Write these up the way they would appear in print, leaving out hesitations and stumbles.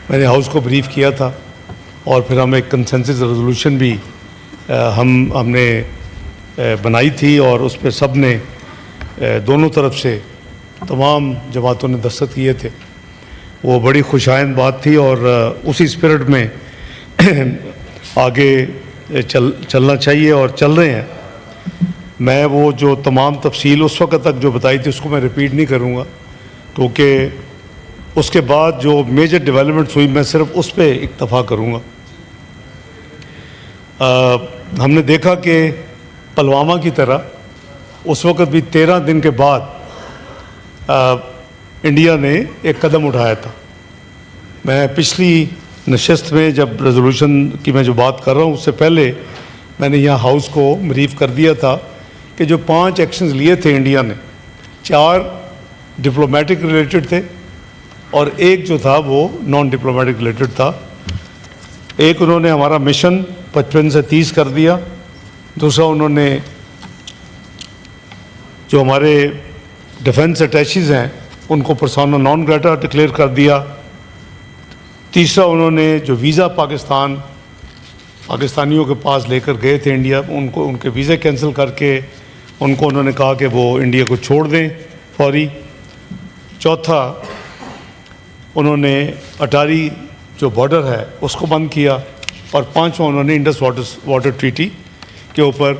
میں نے ہاؤس کو بریف کیا تھا اور پھر ہم ایک کنسنسس ریزولوشن بھی ہم نے بنائی تھی اور اس پہ سب نے دونوں طرف سے تمام جماعتوں نے دستخط کیے تھے. وہ بڑی خوشائند بات تھی اور اسی اسپرٹ میں آگے چلنا چاہیے اور چل رہے ہیں. میں وہ جو تمام تفصیل اس وقت تک جو بتائی تھی اس کو میں ریپیٹ نہیں کروں گا, کیونکہ اس کے بعد جو میجر ڈیولپمنٹس ہوئی میں صرف اس پہ اکتفا کروں گا. ہم نے دیکھا کہ پلوامہ کی طرح اس وقت بھی 13 دن کے بعد انڈیا نے ایک قدم اٹھایا تھا. میں پچھلی نشست میں جب ریزولوشن کی میں جو بات کر رہا ہوں اس سے پہلے میں نے یہاں ہاؤس کو بریف کر دیا تھا کہ جو 5 ایکشنز لیے تھے انڈیا نے, 4 ڈپلومیٹک ریلیٹڈ تھے اور ایک جو تھا وہ نان ڈپلومیٹک ریلیٹڈ تھا. ایک انہوں نے ہمارا مشن 55 سے 30 کر دیا, دوسرا انہوں نے جو ہمارے ڈیفنس اٹیچیز ہیں ان کو پرسونا نان گریٹا ڈکلیئر کر دیا, تیسرا انہوں نے جو ویزا پاکستانیوں کے پاس لے کر گئے تھے انڈیا, ان کے ویزے کینسل کر کے انہوں نے کہا کہ وہ انڈیا کو چھوڑ دیں فوری. چوتھا انہوں نے اٹاری جو بارڈر ہے اس کو بند کیا, اور پانچواں انہوں نے انڈس واٹر ٹریٹی کے اوپر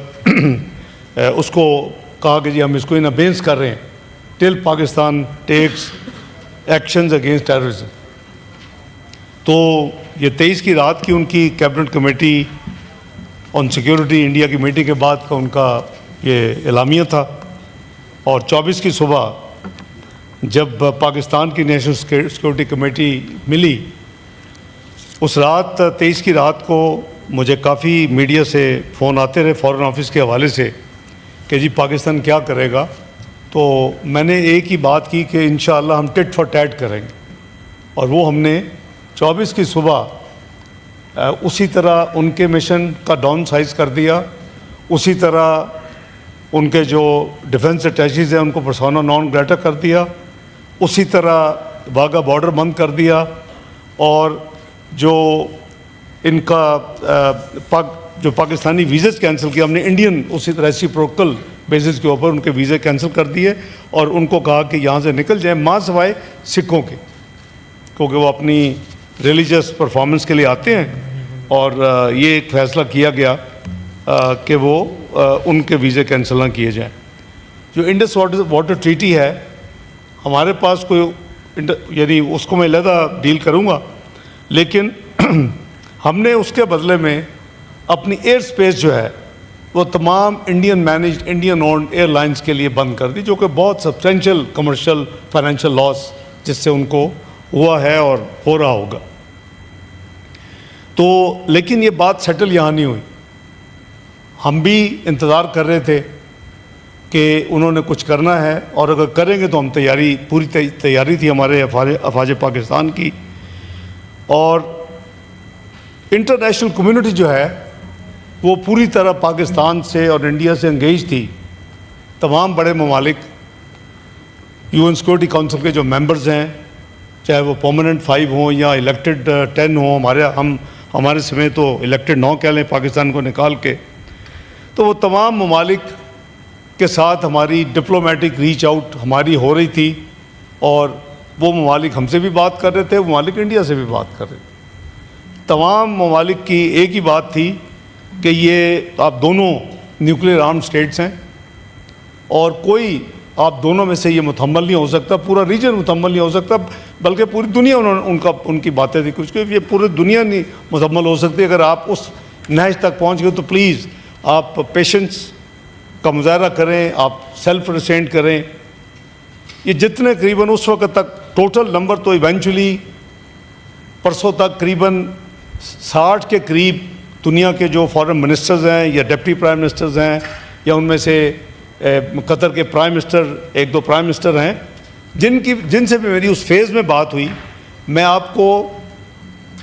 اس کو کہا کہ جی ہم اس کو ان ابینس کر رہے ہیں till Pakistan takes actions against terrorism. تو یہ 23 کی رات کی ان کی cabinet committee on security India کی میٹنگ کے بعد کا ان کا یہ اعلامیہ تھا, اور 24 کی صبح جب پاکستان کی نیشنل سیکورٹی کمیٹی ملی اس رات 23 کی رات کو مجھے کافی میڈیا سے فون آتے رہے فارن آفس کے حوالے سے کہ جی پاکستان کیا کرے گا. تو میں نے ایک ہی بات کی کہ انشاءاللہ ہم ٹٹ فار ٹیٹ کریں گے, اور وہ ہم نے 24 کی صبح اسی طرح ان کے مشن کا ڈاؤن سائز کر دیا, اسی طرح ان کے جو ڈیفنس اٹیچیز ہیں ان کو پرسونا نان گریٹا کر دیا, اسی طرح واگا بارڈر بند کر دیا, اور جو ان کا جو پاکستانی ویزز کینسل کیا ہم نے انڈین اسی طرح ریسیپروکل بیسس کے اوپر ان کے ویزے کینسل کر دیے, اور ان کو کہا کہ یہاں سے نکل جائیں ماں سوائے سکھوں کے, کیونکہ وہ اپنی ریلیجس پرفارمنس کے لیے آتے ہیں. اور یہ ایک فیصلہ کیا گیا کہ وہ ان کے ویزے کینسل نہ کیے جائیں. جو انڈس واٹر ٹریٹی ہے ہمارے پاس کوئی یعنی اس کو میں علیحدہ ڈیل کروں گا, لیکن ہم نے اس کے بدلے میں اپنی ایئر سپیس جو ہے وہ تمام Indian managed Indian owned airlines کے لیے بند کر دی, جو کہ بہت سبسٹینشیل کمرشل فائنینشیل لاس جس سے ان کو ہوا ہے اور ہو رہا ہوگا. تو لیکن یہ بات سیٹل یہاں نہیں ہوئی. ہم بھی انتظار کر رہے تھے کہ انہوں نے کچھ کرنا ہے, اور اگر کریں گے تو ہم پوری تیاری تھی ہمارے افواج پاکستان کی. اور انٹرنیشنل کمیونٹی جو ہے وہ پوری طرح پاکستان سے اور انڈیا سے انگیج تھی. تمام بڑے ممالک UN سیکورٹی کونسل کے جو ممبرز ہیں, چاہے وہ پرماننٹ 5 ہوں یا الیکٹڈ 10 ہوں, ہمارے سمیت تو الیکٹڈ 9 کہہ لیں پاکستان کو نکال کے, تو وہ تمام ممالک کے ساتھ ہماری ڈپلومیٹک ریچ آؤٹ ہماری ہو رہی تھی, اور وہ ممالک ہم سے بھی بات کر رہے تھے, ممالک انڈیا سے بھی بات کر رہے تھے. تمام ممالک کی ایک ہی بات تھی کہ یہ آپ دونوں نیوکلیئر آرم سٹیٹس ہیں, اور کوئی آپ دونوں میں سے یہ متحمل نہیں ہو سکتا, پورا ریجن متحمل نہیں ہو سکتا, بلکہ پوری دنیا ان کی باتیں تھیں کچھ کہ یہ پوری دنیا نہیں متحمل ہو سکتی. اگر آپ اس نہج تک پہنچ گئے تو پلیز آپ پیشنس کا مظاہرہ کریں, آپ سیلف ریسینٹ کریں. یہ جتنے قریباً اس وقت تک ٹوٹل نمبر تو ایونچولی پرسوں تک قریباً 60 کے قریب دنیا کے جو فارن منسٹرز ہیں یا ڈپٹی پرائم منسٹرز ہیں, یا ان میں سے قطر کے پرائم منسٹر 1-2 پرائم منسٹر ہیں جن سے بھی میری اس فیز میں بات ہوئی. میں آپ کو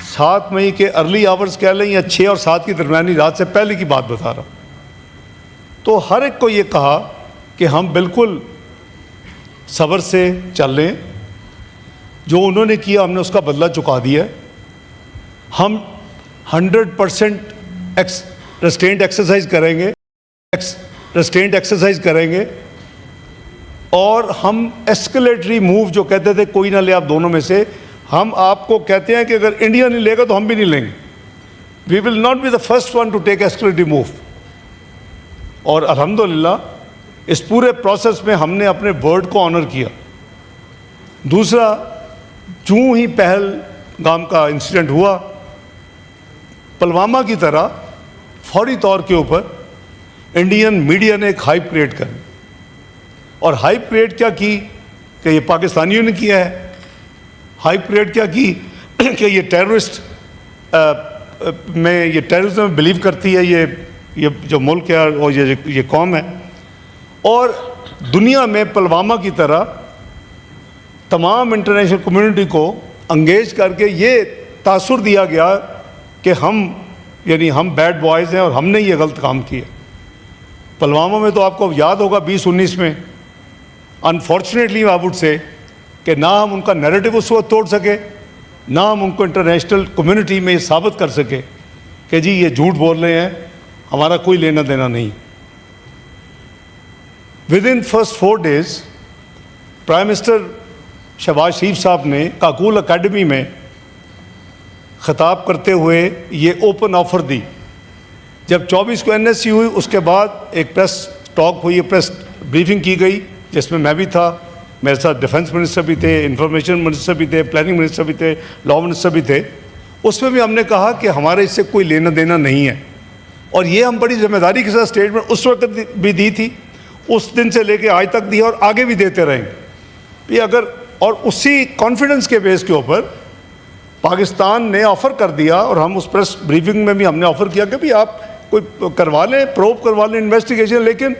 7 مئی کے ارلی آورز کہہ لیں یا 6 اور 7 کی درمیانی رات سے پہلے کی بات بتا رہا ہوں. تو ہر ایک کو یہ کہا کہ ہم بالکل صبر سے چل رہے ہیں, جو انہوں نے کیا ہم نے اس کا بدلہ چکا دیا ہے, ہم 100% ریسٹرینٹ ایکسرسائز کریں گے اور ہم ایسکلیٹری موو جو کہتے تھے کوئی نہ لے آپ دونوں میں سے، ہم آپ کو کہتے ہیں کہ اگر انڈیا نہیں لے گا تو ہم بھی نہیں لیں گے. We will not be the first one to take escalatory move. اور الحمدللہ اس پورے پروسیس میں ہم نے اپنے ورڈ کو آنر کیا. دوسرا، چوں ہی پہلگام کا انسیڈنٹ ہوا، پلوامہ کی طرح فوری طور کے اوپر انڈین میڈیا نے ایک ہائپ کریٹ کری. اور ہائپ کریٹ کیا کی کہ یہ پاکستانیوں نے کیا ہے. ہائپ کریٹ کیا کی کہ یہ ٹیررسٹ میں، یہ ٹیررزم میں بلیو کرتی ہے یہ جو ملک ہے اور یہ قوم ہے. اور دنیا میں پلوامہ کی طرح تمام انٹرنیشنل کمیونٹی کو انگیج کر کے یہ تاثر دیا گیا کہ ہم بیڈ بوائز ہیں اور ہم نے یہ غلط کام کیا. پلوامہ میں تو آپ کو یاد ہوگا 2019 میں انفارچونیٹلی آئی وڈ سے کہ نہ ہم ان کا نیریٹو اس وقت توڑ سکے، نہ ہم ان کو انٹرنیشنل کمیونٹی میں یہ ثابت کر سکے کہ جی یہ جھوٹ بول رہے ہیں، ہمارا کوئی لینا دینا نہیں. Within first 4 days prime minister Shehbaz Sharif صاحب نے کاکول اکیڈمی میں خطاب کرتے ہوئے یہ اوپن آفر دی. جب 24 کو NSC ہوئی اس کے بعد ایک پریس ٹاک ہوئی، پریس بریفنگ کی گئی جس میں بھی تھا، میرے ساتھ ڈیفنس منسٹر بھی تھے، انفارمیشن منسٹر بھی تھے، پلاننگ منسٹر بھی تھے، لا منسٹر بھی تھے. اس میں بھی ہم نے کہا کہ ہمارے اس سے کوئی لینا دینا نہیں ہے. اور یہ ہم بڑی ذمہ داری کے ساتھ اسٹیٹمنٹ اس وقت بھی دی تھی، اس دن سے لے کے آج تک دی اور آگے بھی دیتے رہیں گے. اور اسی کانفیڈنس کے بیس کے اوپر پاکستان نے آفر کر دیا، اور ہم اس پریس بریفنگ میں بھی ہم نے آفر کیا کہ بھی آپ کوئی کروا لیں، پروب کروا لیں، انویسٹیگیشن. لیکن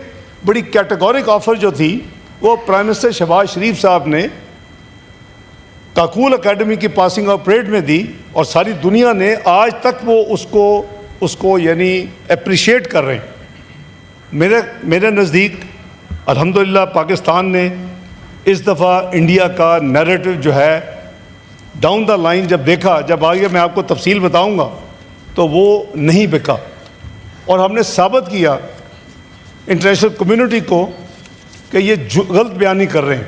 بڑی کیٹیگورک آفر جو تھی وہ پرائم منسٹر شہباز شریف صاحب نے کاکول اکیڈمی کی پاسنگ آف پریڈ میں دی، اور ساری دنیا نے آج تک وہ اس کو یعنی اپریشیٹ کر رہے ہیں. میرے نزدیک الحمدللہ پاکستان نے اس دفعہ انڈیا کا نیریٹو جو ہے ڈاؤن دا لائن جب دیکھا، جب آگے میں آپ کو تفصیل بتاؤں گا، تو وہ نہیں بکا. اور ہم نے ثابت کیا انٹرنیشنل کمیونٹی کو کہ یہ غلط بیانی کر رہے ہیں،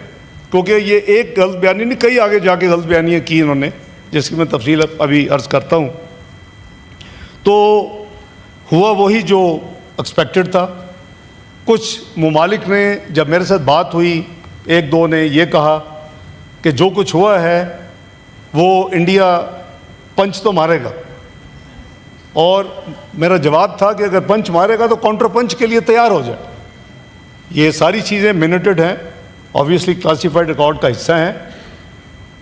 کیونکہ یہ ایک غلط بیانی نہیں، کئی آگے جا کے غلط بیانیاں کی انہوں نے، جس کی میں تفصیل ابھی عرض کرتا ہوں. تو ہوا وہی جو ایکسپیکٹڈ تھا. کچھ ممالک نے جب میرے ساتھ بات ہوئی، 1-2 نے یہ کہا کہ جو کچھ ہوا ہے وہ انڈیا پنچ تو مارے گا. اور میرا جواب تھا کہ اگر پنچ مارے گا تو کاؤنٹر پنچ کے لیے تیار ہو جائے. یہ ساری چیزیں منٹڈ ہیں، آبویسلی کلاسیفائڈ ریکارڈ کا حصہ ہیں.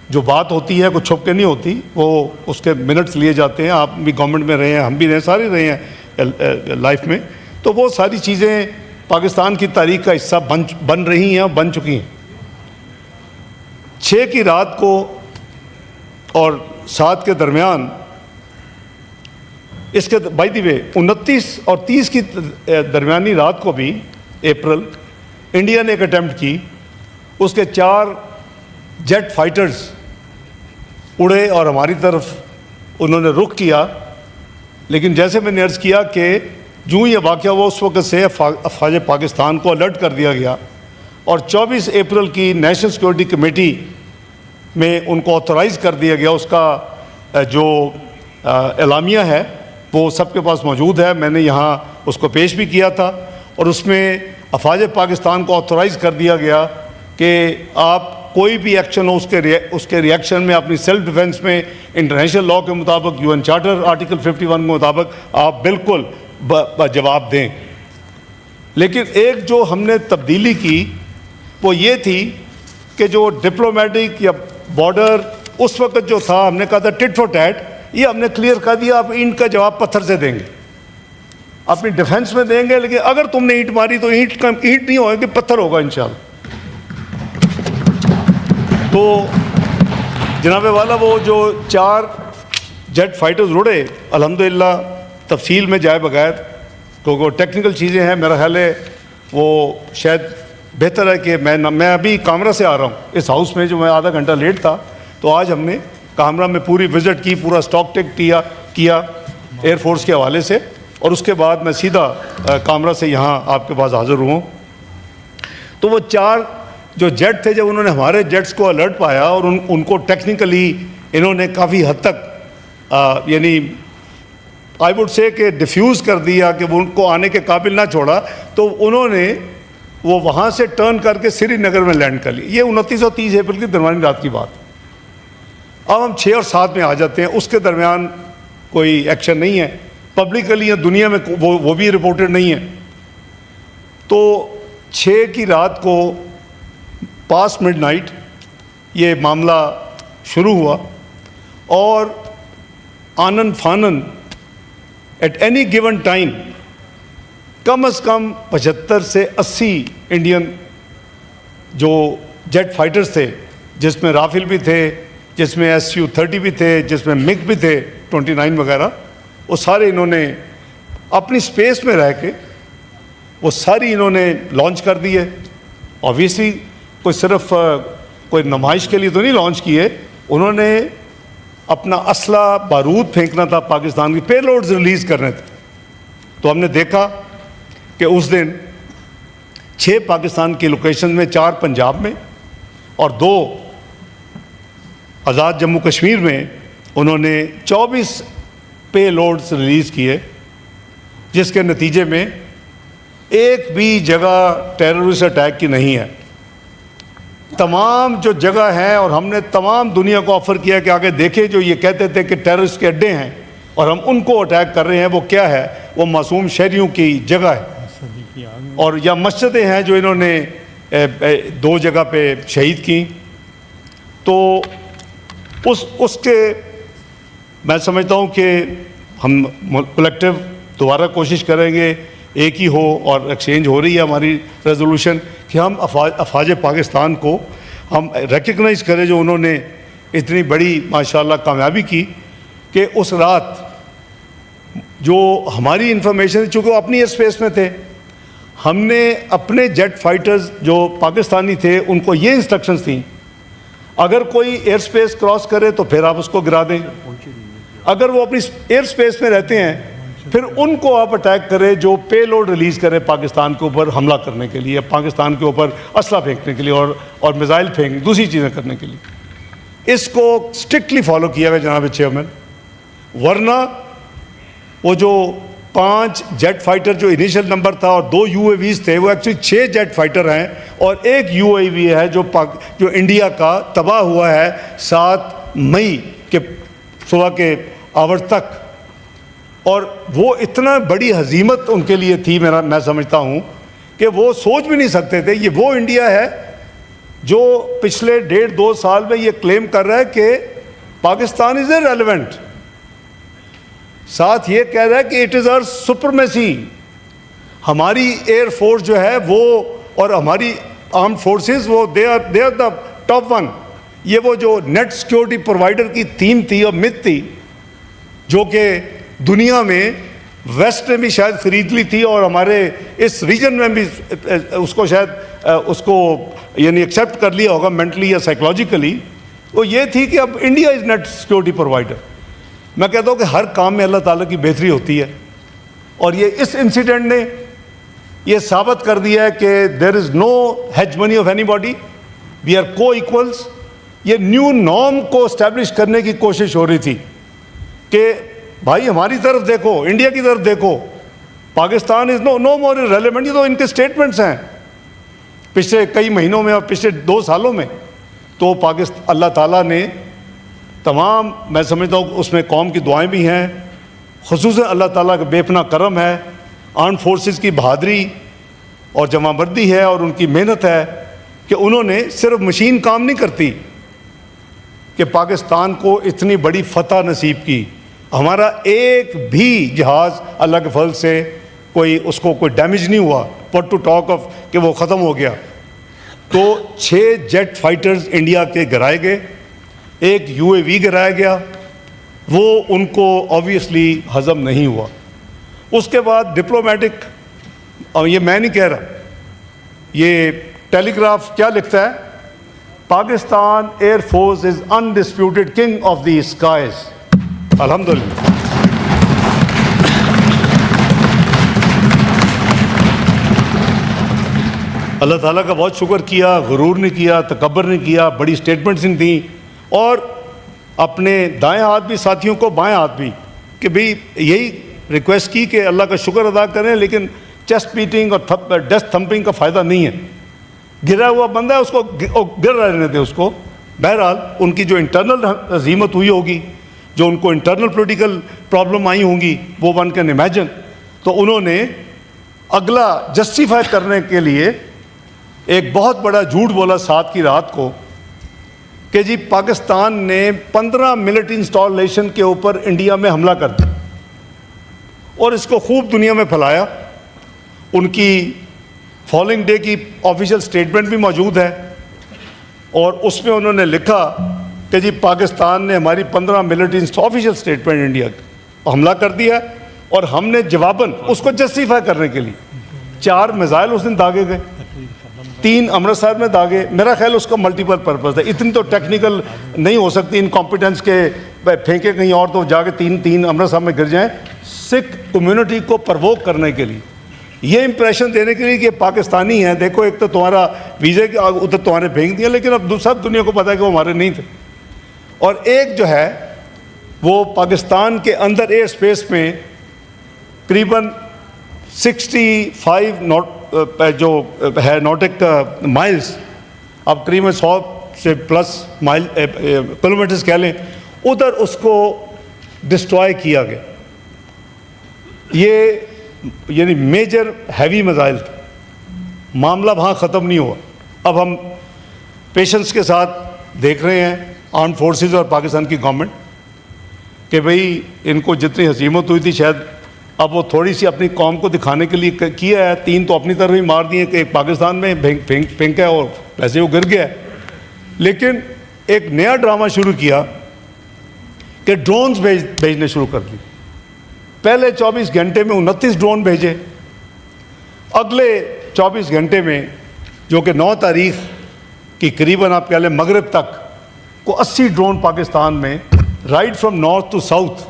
جو بات ہوتی ہے کوئی چھپ کے نہیں ہوتی، وہ اس کے منٹس لیے جاتے ہیں. آپ بھی گورنمنٹ میں رہے ہیں، ہم بھی رہے ہیں، سارے رہے ہیں لائف میں. تو وہ ساری چیزیں پاکستان کی تاریخ کا حصہ بن رہی ہیں اور بن چکی ہیں. 6 کی رات کو اور 7 کے درمیان، اس کے بائی دی وے 29 اور 30 کی درمیانی رات کو بھی اپریل، انڈیا نے ایک اٹیمپٹ کی. اس کے 4 جیٹ فائٹرز اڑے اور ہماری طرف انہوں نے رخ کیا. لیکن جیسے میں نے عرض کیا کہ جو یہ واقعہ ہوا اس وقت سے افواج پاکستان کو الرٹ کر دیا گیا، اور 24 اپریل کی نیشنل سیکورٹی کمیٹی میں ان کو آتھورائز کر دیا گیا. اس کا جو اعلامیہ ہے وہ سب کے پاس موجود ہے، میں نے یہاں اس کو پیش بھی کیا تھا. اور اس میں افواج پاکستان کو آتھورائز کر دیا گیا کہ آپ کوئی بھی ایکشن ہو اس کے ریئیکشن میں اپنی سیلف ڈیفنس میں انٹرنیشنل لا کے مطابق، UN چارٹر آرٹیکل 51 کے مطابق آپ بالکل جواب دیں. لیکن ایک جو ہم نے تبدیلی کی وہ یہ تھی کہ جو ڈپلومیٹک یا بارڈر اس وقت جو تھا، ہم نے کہا تھا ٹٹ فار ٹیٹ، یہ ہم نے کلیئر کر دیا آپ اینٹ کا جواب پتھر سے دیں گے، اپنی ڈیفنس میں دیں گے. لیکن اگر تم نے اینٹ ماری تو اینٹ نہیں ہوگا کہ پتھر ہوگا انشاءاللہ. تو جناب والا وہ جو 4 جیٹ فائٹرز اڑے، الحمدللہ تفصیل میں جائے بغیر، کیونکہ وہ ٹیکنیکل چیزیں ہیں، میرا خیال ہے وہ شاید بہتر ہے کہ میں ابھی کامرا سے آ رہا ہوں اس ہاؤس میں، جو میں آدھا گھنٹہ لیٹ تھا. تو آج ہم نے کامرا میں پوری وزٹ کی, پورا اسٹاک ٹیک کیا ایئر فورس کے حوالے سے, اور اس کے بعد میں سیدھا کامرا سے یہاں آپ کے پاس حاضر ہوں. تو وہ 4 جو جیٹ تھے, جب انہوں نے ہمارے جیٹس کو الرٹ پایا اور ان کو ٹیکنیکلی انہوں نے کافی حد تک یعنی آئی وڈ سے کہ ڈیفیوز کر دیا, کہ وہ ان کو آنے کے قابل نہ چھوڑا, تو انہوں نے وہ وہاں سے ٹرن کر کے سری نگر میں لینڈ کر لی. یہ 29 اور 30 اپریل کی درمیانی رات کی بات. اب ہم 6 اور 7 میں آ جاتے ہیں, اس کے درمیان کوئی ایکشن نہیں ہے پبلکلی یا دنیا میں, وہ بھی رپورٹڈ نہیں ہے. تو 6 کی رات کو پاس مڈ نائٹ یہ معاملہ شروع ہوا, اور آنن فانن ایٹ اینی گیون ٹائم کم از کم 75 سے 80 انڈین جو جیٹ فائٹرز تھے, جس میں رافیل بھی تھے, جس میں SU-30 بھی تھے, جس میں MiG بھی تھے 29 وغیرہ, وہ سارے انہوں نے اپنی سپیس میں رہ کے وہ ساری انہوں نے لانچ کر دی ہے. آبویسلی کوئی صرف کوئی نمائش کے لیے تو نہیں لانچ کیے, انہوں نے اپنا اسلحہ بارود پھینکنا تھا, پاکستان کی پے لوڈز ریلیز کرنے تھے. تو ہم نے دیکھا کہ اس دن 6 پاکستان کی لوکیشن میں, 4 پنجاب میں اور 2 آزاد جموں کشمیر میں, انہوں نے 24 پے لوڈز ریلیز کیے, جس کے نتیجے میں ایک بھی جگہ ٹیررسٹ اٹیک کی نہیں ہے. تمام جو جگہ ہیں, اور ہم نے تمام دنیا کو آفر کیا کہ آگے دیکھیں جو یہ کہتے تھے کہ ٹیررسٹ کے اڈے ہیں اور ہم ان کو اٹیک کر رہے ہیں, وہ کیا ہے, وہ معصوم شہریوں کی جگہ ہے. اور یا مسجدیں ہیں جو انہوں نے 2 جگہ پہ شہید کی. تو اس کے میں سمجھتا ہوں کہ ہم کلیکٹیو دوبارہ کوشش کریں گے, ایک ہی ہو, اور ایکسچینج ہو رہی ہے ہماری ریزولوشن, کہ ہم افواج پاکستان کو ہم ریکگنائز کریں, جو انہوں نے اتنی بڑی ماشاءاللہ کامیابی کی کہ اس رات جو ہماری انفارمیشن, چونکہ وہ اپنی ایئر اسپیس میں تھے, ہم نے اپنے جیٹ فائٹرز جو پاکستانی تھے ان کو یہ انسٹرکشنز تھیں, اگر کوئی ایئر سپیس کراس کرے تو پھر آپ اس کو گرا دیں, اگر وہ اپنی ایئر سپیس میں رہتے ہیں پھر ان کو آپ اٹیک کرے جو پے لوڈ ریلیز کرے پاکستان کے اوپر حملہ کرنے کے لیے, پاکستان کے اوپر اسلحہ پھینکنے کے لیے اور میزائل پھینک دوسری چیزیں کرنے کے لیے. اس کو اسٹرکٹلی فالو کیا گیا جناب چیئرمین, ورنہ وہ جو 5 جیٹ فائٹر جو انیشل نمبر تھا اور 2 UAVs تھے, وہ ایکچولی 6 جیٹ فائٹر ہیں, اور ایک UAV ہے جو انڈیا کا تباہ ہوا ہے 7 مئی کے صبح کے آورز تک. اور وہ اتنا بڑی ہزیمت ان کے لیے تھی, میں سمجھتا ہوں کہ وہ سوچ بھی نہیں سکتے تھے. یہ وہ انڈیا ہے جو پچھلے 1.5-2 سال میں یہ کلیم کر رہا ہے کہ پاکستان از irrelevant, ساتھ یہ کہہ رہا ہے کہ اٹ از آور سپرمیسی. ہماری ایئر فورس جو ہے وہ اور ہماری آرمڈ فورسز وہ دے آر دا ٹاپ 1. یہ وہ جو نیٹ سیکیورٹی پرووائڈر کی تھیم تھی اور مت تھی, جو کہ دنیا میں ویسٹ نے بھی شاید خرید لی تھی, اور ہمارے اس ریجن میں بھی اس کو شاید اس کو یعنی ایکسیپٹ کر لیا ہوگا مینٹلی یا سائیکولوجیکلی. وہ یہ تھی کہ اب India is net security provider. میں کہتا ہوں کہ ہر کام میں اللہ تعالیٰ کی بہتری ہوتی ہے, اور یہ اس انسیڈنٹ نے یہ ثابت کر دیا ہے کہ there is no hegemony of anybody, we are co equals. یہ نیو نارم کو اسٹیبلش کرنے کی کوشش ہو رہی تھی کہ بھائی ہماری طرف دیکھو, انڈیا کی طرف دیکھو, پاکستان از نو مور ریلیونٹ. یہ تو ان کے اسٹیٹمنٹس ہیں پچھلے کئی مہینوں میں اور پچھلے 2 سالوں میں. تو اللہ تعالیٰ نے تمام, میں سمجھتا ہوں اس میں قوم کی دعائیں بھی ہیں, خصوصاً اللہ تعالیٰ کا بے پناہ کرم ہے, آرمڈ فورسز کی بہادری اور جمع بردی ہے, اور ان کی محنت ہے کہ انہوں نے صرف مشین کام نہیں کرتی کہ پاکستان کو اتنی بڑی فتح نصیب کی. ہمارا ایک بھی جہاز اللہ کے فضل سے اس کو کوئی ڈیمیج نہیں ہوا, پٹ ٹو ٹاک آف کہ وہ ختم ہو گیا. تو 6 جیٹ فائٹرز انڈیا کے گرائے گئے, ایک UAV گرایا گیا, وہ ان کو آبویسلی ہضم نہیں ہوا. اس کے بعد ڈپلومیٹک, اور یہ میں نہیں کہہ رہا, یہ ٹیلی گراف کیا لکھتا ہے Pakistan Air Force is undisputed king of the skies. Alhamdulillah. اللہ تعالیٰ کا بہت شکر کیا، غرور نہیں کیا، تکبر نہیں کیا، بڑی سٹیٹمنٹس نہیں دیں، اور اپنے دائیں ہاتھ بھی ساتھیوں کو بائیں ہاتھ بھی، کہ بھئی یہی ریکویسٹ کی کہ اللہ کا شکر ادا کریں، لیکن چیسٹ بیٹنگ اور ڈیسک تھمپنگ کا فائدہ نہیں ہے. گرا ہوا بندہ ہے، اس کو گر رہنے دیں اس کو. بہرحال ان کی جو انٹرنل ہزیمت ہوئی ہوگی، جو ان کو انٹرنل پولیٹیکل پرابلم آئی ہوں گی، وہ ون کین امیجن. تو انہوں نے اگلا جسٹیفائی کرنے کے لیے ایک بہت بڑا جھوٹ بولا 7 کی رات کو کہ جی پاکستان نے 15 ملٹری انسٹالیشن کے اوپر انڈیا میں حملہ کر دیا، اور اس کو خوب دنیا میں پھیلایا. ان کی فالنگ ڈے کی آفیشیل سٹیٹمنٹ بھی موجود ہے، اور اس میں انہوں نے لکھا کہ جی پاکستان نے ہماری 15 ملٹری آفیشیل سٹیٹمنٹ انڈیا حملہ کر دیا، اور ہم نے جواباً اس کو جسٹیفائی کرنے کے لیے 4 میزائل اس دن داغے گئے، 3 امرتسر میں داغے. میرا خیال اس کا ملٹیپل پرپز ہے، اتنی تو ٹیکنیکل نہیں ہو سکتی انکمپیٹنس کے پھینکے کہیں اور تو جا کے 3 امرتسر میں گر جائیں. سکھ کمیونٹی کو پرووک کرنے کے لیے، یہ امپریشن دینے کے لیے کہ پاکستانی ہیں، دیکھو ایک تو تمہارا ویزے کے ادھر تمہارے پھینک دیا، لیکن اب سب دنیا کو پتہ ہے کہ وہ ہمارے نہیں تھے. اور ایک جو ہے وہ پاکستان کے اندر ایئر اسپیس میں قریباً 65 جو ہے نوٹک مائلز، اب قریباً 100 سے پلس مائل کلومیٹرز کہہ لیں، ادھر اس کو ڈسٹرائے کیا گیا. یہ یعنی میجر ہیوی میزائل تھا. معاملہ وہاں ختم نہیں ہوا. اب ہم پیشنس کے ساتھ دیکھ رہے ہیں آرم فورسز اور پاکستان کی گورنمنٹ کہ بھئی ان کو جتنی ہزیمت ہوئی تھی شاید اب وہ تھوڑی سی اپنی قوم کو دکھانے کے لیے کیا ہے. 3 تو اپنی طرف ہی مار دیے کہ ایک پاکستان میں پھینکا ہے اور ویسے وہ گر گیا ہے. لیکن ایک نیا ڈرامہ شروع کیا کہ ڈرونز بھیجنے شروع کر دی. پہلے 24 گھنٹے میں 29 ڈرون بھیجے. اگلے 24 گھنٹے میں جو کہ 9 تاریخ کی قریباً آپ کہہ لیں مغرب تک کو 80 ڈرون پاکستان میں right from north to south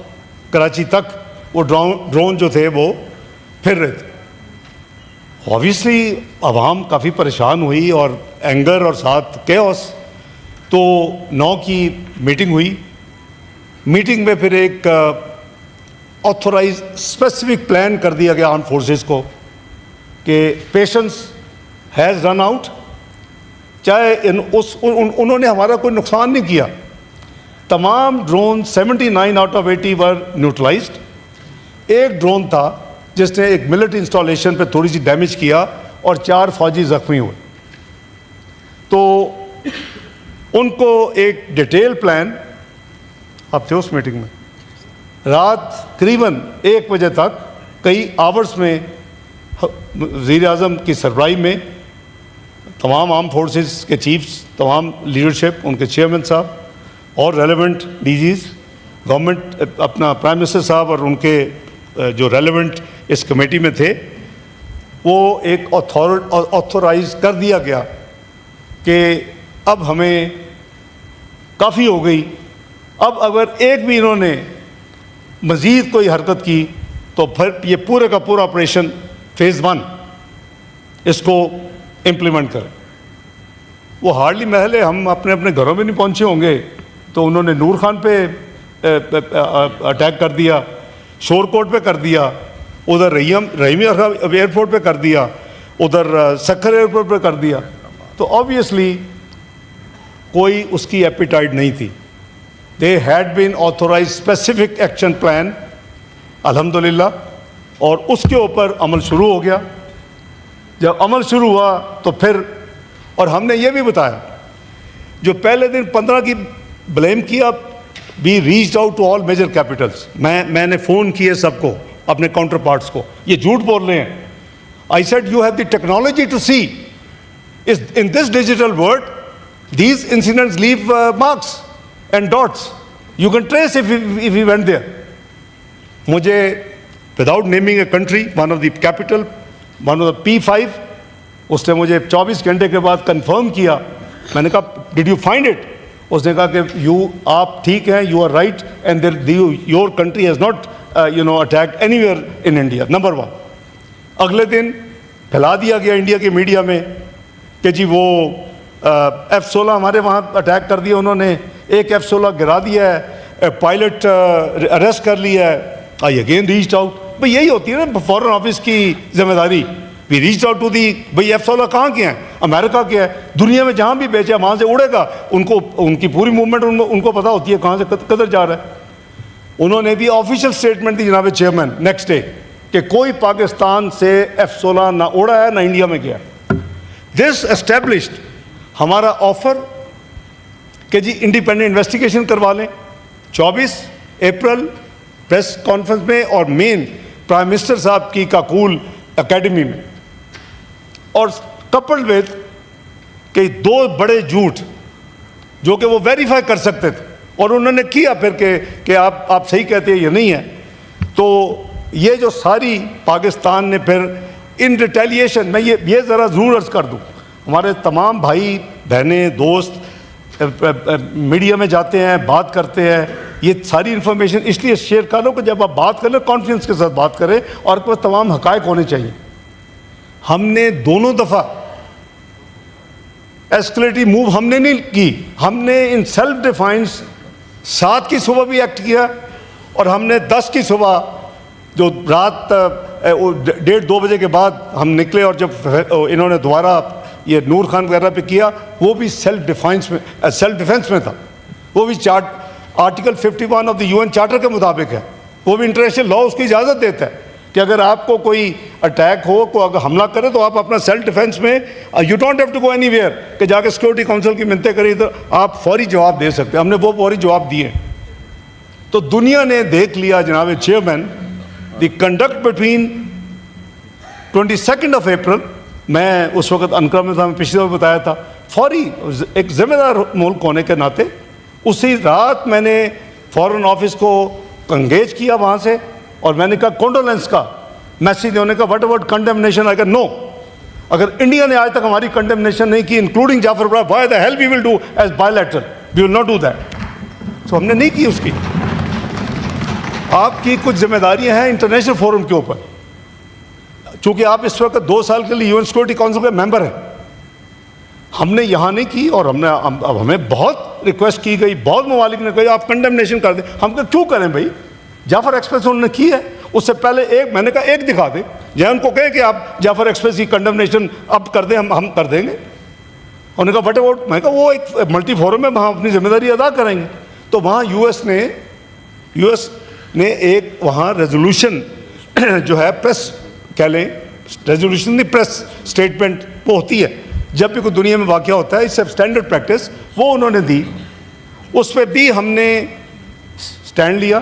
Karachi تک وہ ڈرون جو تھے وہ پھر رہے تھے. اوبیسلی عوام کافی پریشان ہوئی اور اینگر اور ساتھ کیوس. تو 9 کی میٹنگ ہوئی. میٹنگ میں پھر ایک آتھورائز اسپیسیفک پلان کر دیا گیا آرم فورسز کو کہ پیشنس ہیز رن آؤٹ. چاہے انہوں نے ہمارا کوئی نقصان نہیں کیا. تمام drone 79 out of 80 were neutralised. ایک ڈرون تھا جس نے ایک ملٹری انسٹالیشن پہ تھوڑی سی ڈیمیج کیا اور 4 فوجی زخمی ہوئے. تو ان کو ایک ڈیٹیل پلان، آپ تھے اس میٹنگ میں، رات قریباً 1 بجے تک کئی آورس میں وزیر اعظم کی سربراہی میں تمام آرم فورسز کے چیفز، تمام لیڈرشپ، ان کے چیئرمین صاحب اور ریلیونٹ ڈی جیز گورنمنٹ، اپنا پرائم منسٹر صاحب اور ان کے جو ریلیونٹ اس کمیٹی میں تھے، وہ ایک آتھورائز کر دیا گیا کہ اب ہمیں کافی ہو گئی. اب اگر ایک بھی انہوں نے مزید کوئی حرکت کی تو پھر یہ پورے کا پورا آپریشن فیز 1 اس کو امپلیمنٹ کریں. وہ ہارڈلی محل ہے، ہم اپنے اپنے گھروں میں نہیں پہنچے ہوں گے تو انہوں نے نور خان پہ اٹیک کر دیا، شور کوٹ پہ کر دیا، ادھر رحیمی ایئرپورٹ پہ کر دیا، ادھر سکھر ایئرپورٹ پہ کر دیا. تو آبویسلی کوئی اس کی ایپیٹائٹ نہیں تھی. They had been authorised specific action plan الحمدللہ، اور اس کے اوپر عمل شروع ہو گیا. جب عمل شروع ہوا تو پھر، اور ہم نے یہ بھی بتایا جو پہلے دن 15 کی بلیم کیا، we reached out to all major capitals. میں نے فون کیے سب کو، اپنے کاؤنٹر پارٹس کو، یہ جھوٹ بول رہے ہیں. I said you have the technology to see in this digital world these incidents leave marks and dots, you can trace if you went there. مجھے without naming a country, one of the capital, one of the P5، اس نے مجھے 24 گھنٹے کے بعد confirm کیا میں نے کہا ڈیڈ یو فائنڈ اٹ؟ اس نے کہا کہ آپ ٹھیک ہیں, you are right, and your country has not attacked anywhere in India, number 1. اگلے دن پھیلا دیا گیا انڈیا کے میڈیا میں کہ جی وہ F-16 ہمارے وہاں اٹیک کر دیا انہوں نے, ایک F-16 گرا دیا ہے, پائلٹ اریسٹ کر لیا ہے. I again reached out. بھئی یہی ہوتی ہے نا فارن آفس کی ذمہ داری. We reach out to the, بھئی F-16 کہاں کے ہیں؟ امریکہ کے ہے. دنیا میں جہاں بھی بیچے وہاں سے اڑے گا, ان کی پوری موومنٹ ان کو پتہ ہوتی ہے کہاں سے کدھر جا رہا ہے. انہوں نے بھی آفیشیل اسٹیٹمنٹ دی جناب چیئرمین نیکسٹ ڈے کہ کوئی پاکستان سے F-16 نہ اڑا ہے نہ انڈیا میں گیا. دس اسٹیبلشڈ ہمارا آفر کہ جی انڈیپینڈنٹ انویسٹیگیشن کروا لیں. 24 اپریل پریس کانفرنس میں اور مین پرائم منسٹر صاحب کی کاکول اکیڈمی میں, اور کپلڈ ود کہ 2 بڑے جھوٹ جو کہ وہ ویریفائی کر سکتے تھے, اور انہوں نے کیا پھر کہ آپ صحیح کہتے ہیں یہ نہیں ہے. تو یہ جو ساری پاکستان نے پھر ان ریٹیلیشن, میں یہ ذرا ضرور عرض کر دوں, ہمارے تمام بھائی بہنیں دوست میڈیا میں جاتے ہیں بات کرتے ہیں, یہ ساری انفارمیشن اس لیے شیئر کر لو کہ جب آپ بات کریں کانفیڈنس کے ساتھ بات کریں, اور آپ کے پاس تمام حقائق ہونے چاہیے. ہم نے دونوں دفعہ ایسکلیٹری موو ہم نے نہیں کی, ہم نے ان سیلف ڈیفائنس 7 کی صبح بھی ایکٹ کیا, اور ہم نے 10 کی صبح جو رات 1:30-2 بجے کے بعد ہم نکلے, اور جب انہوں نے دوبارہ یہ نور خان وغیرہ پہ کیا وہ بھی سیلف ڈیفینس میں تھا, وہ بھی article 51 of the UN charter کے مطابق ہے, وہ بھی انٹرنیشنل لا اس کی اجازت دیتا ہے کہ اگر آپ کو کوئی اٹیک ہو, کوئی اگر حملہ کرے تو آپ اپنا سیلف ڈیفینس میں you don't have to go anywhere کہ جا کے سیکورٹی کونسل کی منتیں کری تو آپ فوری جواب دے سکتے ہیں. ہم نے وہ فوری جواب دیے. تو دنیا نے دیکھ لیا جناب چیئرمین دی کنڈکٹ بٹوین 22 اپریل, میں اس وقت انقرہ میں تھا, میں پچھلے دفعہ بتایا تھا, فوری ایک ذمہ دار ملک ہونے کے ناطے اسی رات میں نے فارن آفس کو انگیج کیا وہاں سے, اور میں نے کہا کونڈولنس کا میسیج دینے کا وٹ اباؤٹ کنڈیمنیشن. اگر نو, اگر انڈیا نے آج تک ہماری کنڈیمنیشن نہیں کی انکلوڈنگ جعفر برا, why the hell we will do as bilateral, we will not do that. So ہم نے نہیں کی اس کی. آپ کی کچھ ذمہ داریاں ہیں انٹرنیشنل فورم کے اوپر, چونکہ آپ اس وقت 2 سال کے لیے UN سیکورٹی کونسل کے ممبر ہیں. ہم نے یہاں نہیں کی, اور اب ہمیں بہت ریکویسٹ کی گئی, بہت ممالک نے کہا آپ کنڈیمنیشن کر دیں. ہم کہا کیوں کریں بھائی, جعفر ایکسپریس انہوں نے کی ہے, اس سے پہلے میں نے کہا ایک دکھا دیں, یا ان کو کہیں کہ آپ جعفر ایکسپریس کی کنڈیمنیشن اب کر دیں, ہم کر دیں گے. انہوں نے کہا وٹ اباؤٹ, میں نے کہا وہ ایک ملٹی فورم ہے, وہاں اپنی ذمہ داری ادا کریں گے. تو وہاں یو ایس نے ایک وہاں ریزولوشن جو ہے پریس کہہ لیں, ریزولوشن نہیں پریس اسٹیٹمنٹ وہ ہوتی ہے جب بھی کوئی دنیا میں واقعہ ہوتا ہے, اس سے اسٹینڈرڈ پریکٹس, وہ انہوں نے دی. اس پہ بھی ہم نے اسٹینڈ لیا.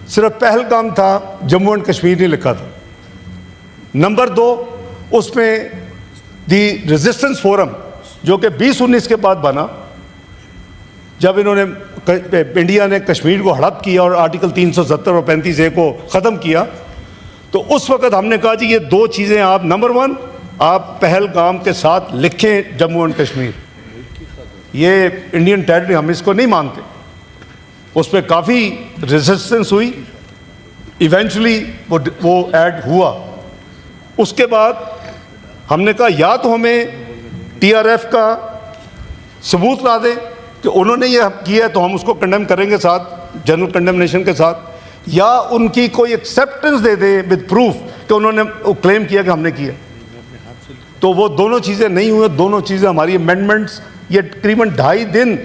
صرف پہلگام تھا, جموں اینڈ کشمیر نہیں لکھا تھا. نمبر 2, اس میں دی ریزسٹنس فورم جو کہ 2019 کے بعد بنا, جب انہوں نے انڈیا نے کشمیر کو ہڑپ کیا اور آرٹیکل 370 اور 35A کو ختم کیا, تو اس وقت ہم نے کہا جی یہ 2 چیزیں آپ, نمبر 1 آپ پہلگام کے ساتھ لکھیں جموں اینڈ کشمیر, یہ انڈین ٹیریٹری, ہم اس کو نہیں مانتے. اس پہ کافی ریزسٹنس ہوئی, ایونچولی وہ ایڈ ہوا. اس کے بعد ہم نے کہا یا تو ہمیں TRF کا ثبوت لا دیں کہ انہوں نے یہ کیا ہے تو ہم اس کو کنڈیم کریں گے ساتھ جنرل کنڈیمنیشن کے ساتھ, یا ان کی کوئی ایکسیپٹنس دے دیں ود پروف کہ انہوں نے کلیم کیا کہ ہم نے کیا. تو وہ دونوں چیزیں نہیں ہوئیں. دونوں چیزیں ہماری امینڈمنٹس, یہ تقریباً 2.5 دن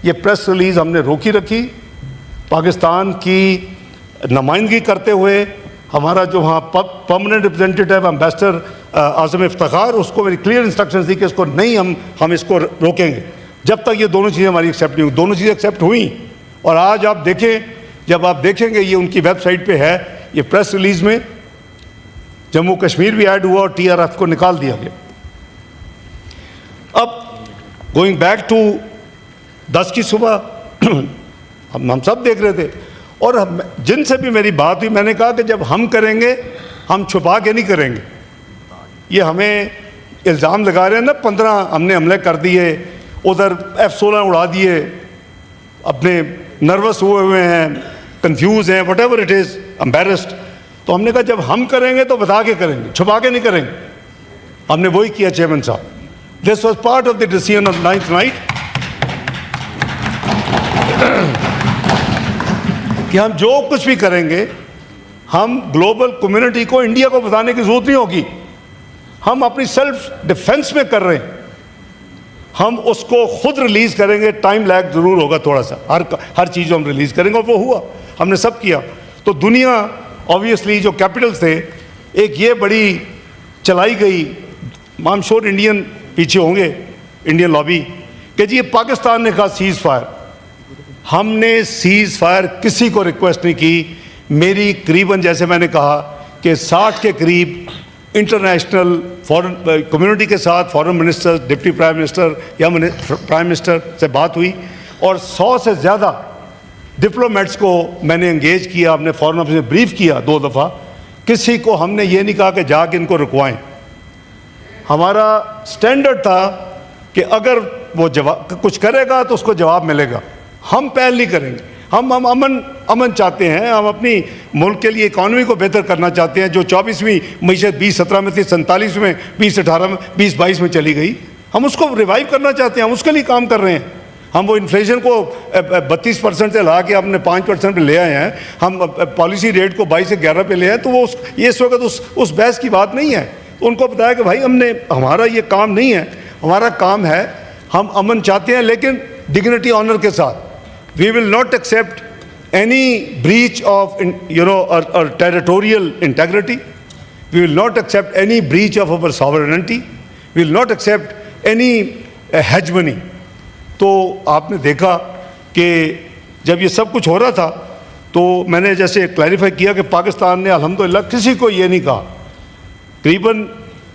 یہ پریس ریلیز ہم نے روکی رکھی. پاکستان کی نمائندگی کرتے ہوئے ہمارا جو وہاں پرماننٹ ریپرزینٹیٹیو ایمبیسڈر اعظم افتخار, اس کو میری کلیئر انسٹرکشنز دی کہ اس کو نہیں, ہم اس کو روکیں گے جب تک یہ دونوں چیزیں ہماری ایکسیپٹ نہیں ہوئی. دونوں چیزیں ایکسیپٹ ہوئیں, اور آج آپ دیکھیں, جب آپ دیکھیں گے یہ ان کی ویب سائٹ پہ ہے, یہ پریس ریلیز میں جموں کشمیر بھی ایڈ ہوا اور TRF کو نکال دیا گیا. اب گوئنگ بیک ٹو 10 کی صبح ہم سب دیکھ رہے تھے, اور جن سے بھی میری بات ہوئی میں نے کہا کہ جب ہم کریں گے ہم چھپا کے نہیں کریں گے. یہ ہمیں الزام لگا رہے ہیں نا 15 ہم نے حملے کر دیے, ادھر F-16 اڑا دیے, اپنے نروس ہوئے ہیں, کنفیوز ہیں, what ever it is, embarrassed. تو ہم نے کہا جب ہم کریں گے تو بتا کے کریں گے, چھپا کے نہیں کریں گے. ہم نے وہی کیا چیئرمین صاحب. This was part of the decision of 9th night کہ ہم جو کچھ بھی کریں گے ہم گلوبل کمیونٹی کو, انڈیا کو بتانے کی ضرورت نہیں ہوگی. ہم اپنی سیلف ڈیفنس میں کر رہے ہیں, ہم اس کو خود ریلیز کریں گے. ٹائم لیگ ضرور ہوگا تھوڑا سا, ہر چیز ہم ریلیز کریں گے, اور وہ ہوا, ہم نے سب کیا. تو دنیا آبویسلی جو کیپٹلز تھے, ایک یہ بڑی چلائی گئی, آئی ایم شور انڈین پیچھے ہوں گے, انڈین لابی, کہ جی یہ پاکستان نے کہا سیز فائر. ہم نے سیز فائر کسی کو ریکویسٹ نہیں کی. میری قریباً جیسے میں نے کہا کہ 60 کے قریب انٹرنیشنل فورن کمیونٹی کے ساتھ, فورن منسٹر, ڈپٹی پرائم منسٹر یا پرائم منسٹر سے بات ہوئی, اور 100 سے زیادہ ڈپلومیٹس کو میں نے انگیج کیا, اپنے فورن آفس میں بریف کیا 2 دفعہ. کسی کو ہم نے یہ نہیں کہا کہ جا کے ان کو رکوائیں. ہمارا اسٹینڈرڈ تھا کہ اگر وہ کچھ کرے گا تو اس کو جواب ملے گا. ہم پہل نہیں کریں گے. ہم امن چاہتے ہیں, ہم اپنی ملک کے لیے اکانومی کو بہتر کرنا چاہتے ہیں. جو 24ویں معیشت 2017 میں تھی, 47 میں, 2018 میں, 2022 میں چلی گئی, ہم اس کو ریوائیو کرنا چاہتے ہیں. ہم اس کے لیے کام کر رہے ہیں. ہم وہ انفلیشن کو 32% سے لا کے ہم نے 5% پہ لے آئے ہیں. ہم پالیسی ریٹ کو 22 سے 11 پہ لے آئے. تو وہ یہ اس وقت اس بحث کی بات نہیں ہے. ان کو بتایا کہ بھائی ہمارا یہ کام نہیں ہے, ہمارا کام ہے, ہم امن چاہتے ہیں لیکن ڈگنیٹی, آنر کے ساتھ. We will not accept any breach of, our territorial integrity. We will not accept any breach of our sovereignty. We will not accept any hegemony. تو آپ نے دیکھا کہ جب یہ سب کچھ ہو رہا تھا تو میں نے جیسے کلیریفائی کیا کہ پاکستان نے الحمدللہ کسی کو یہ نہیں کہا. قریباً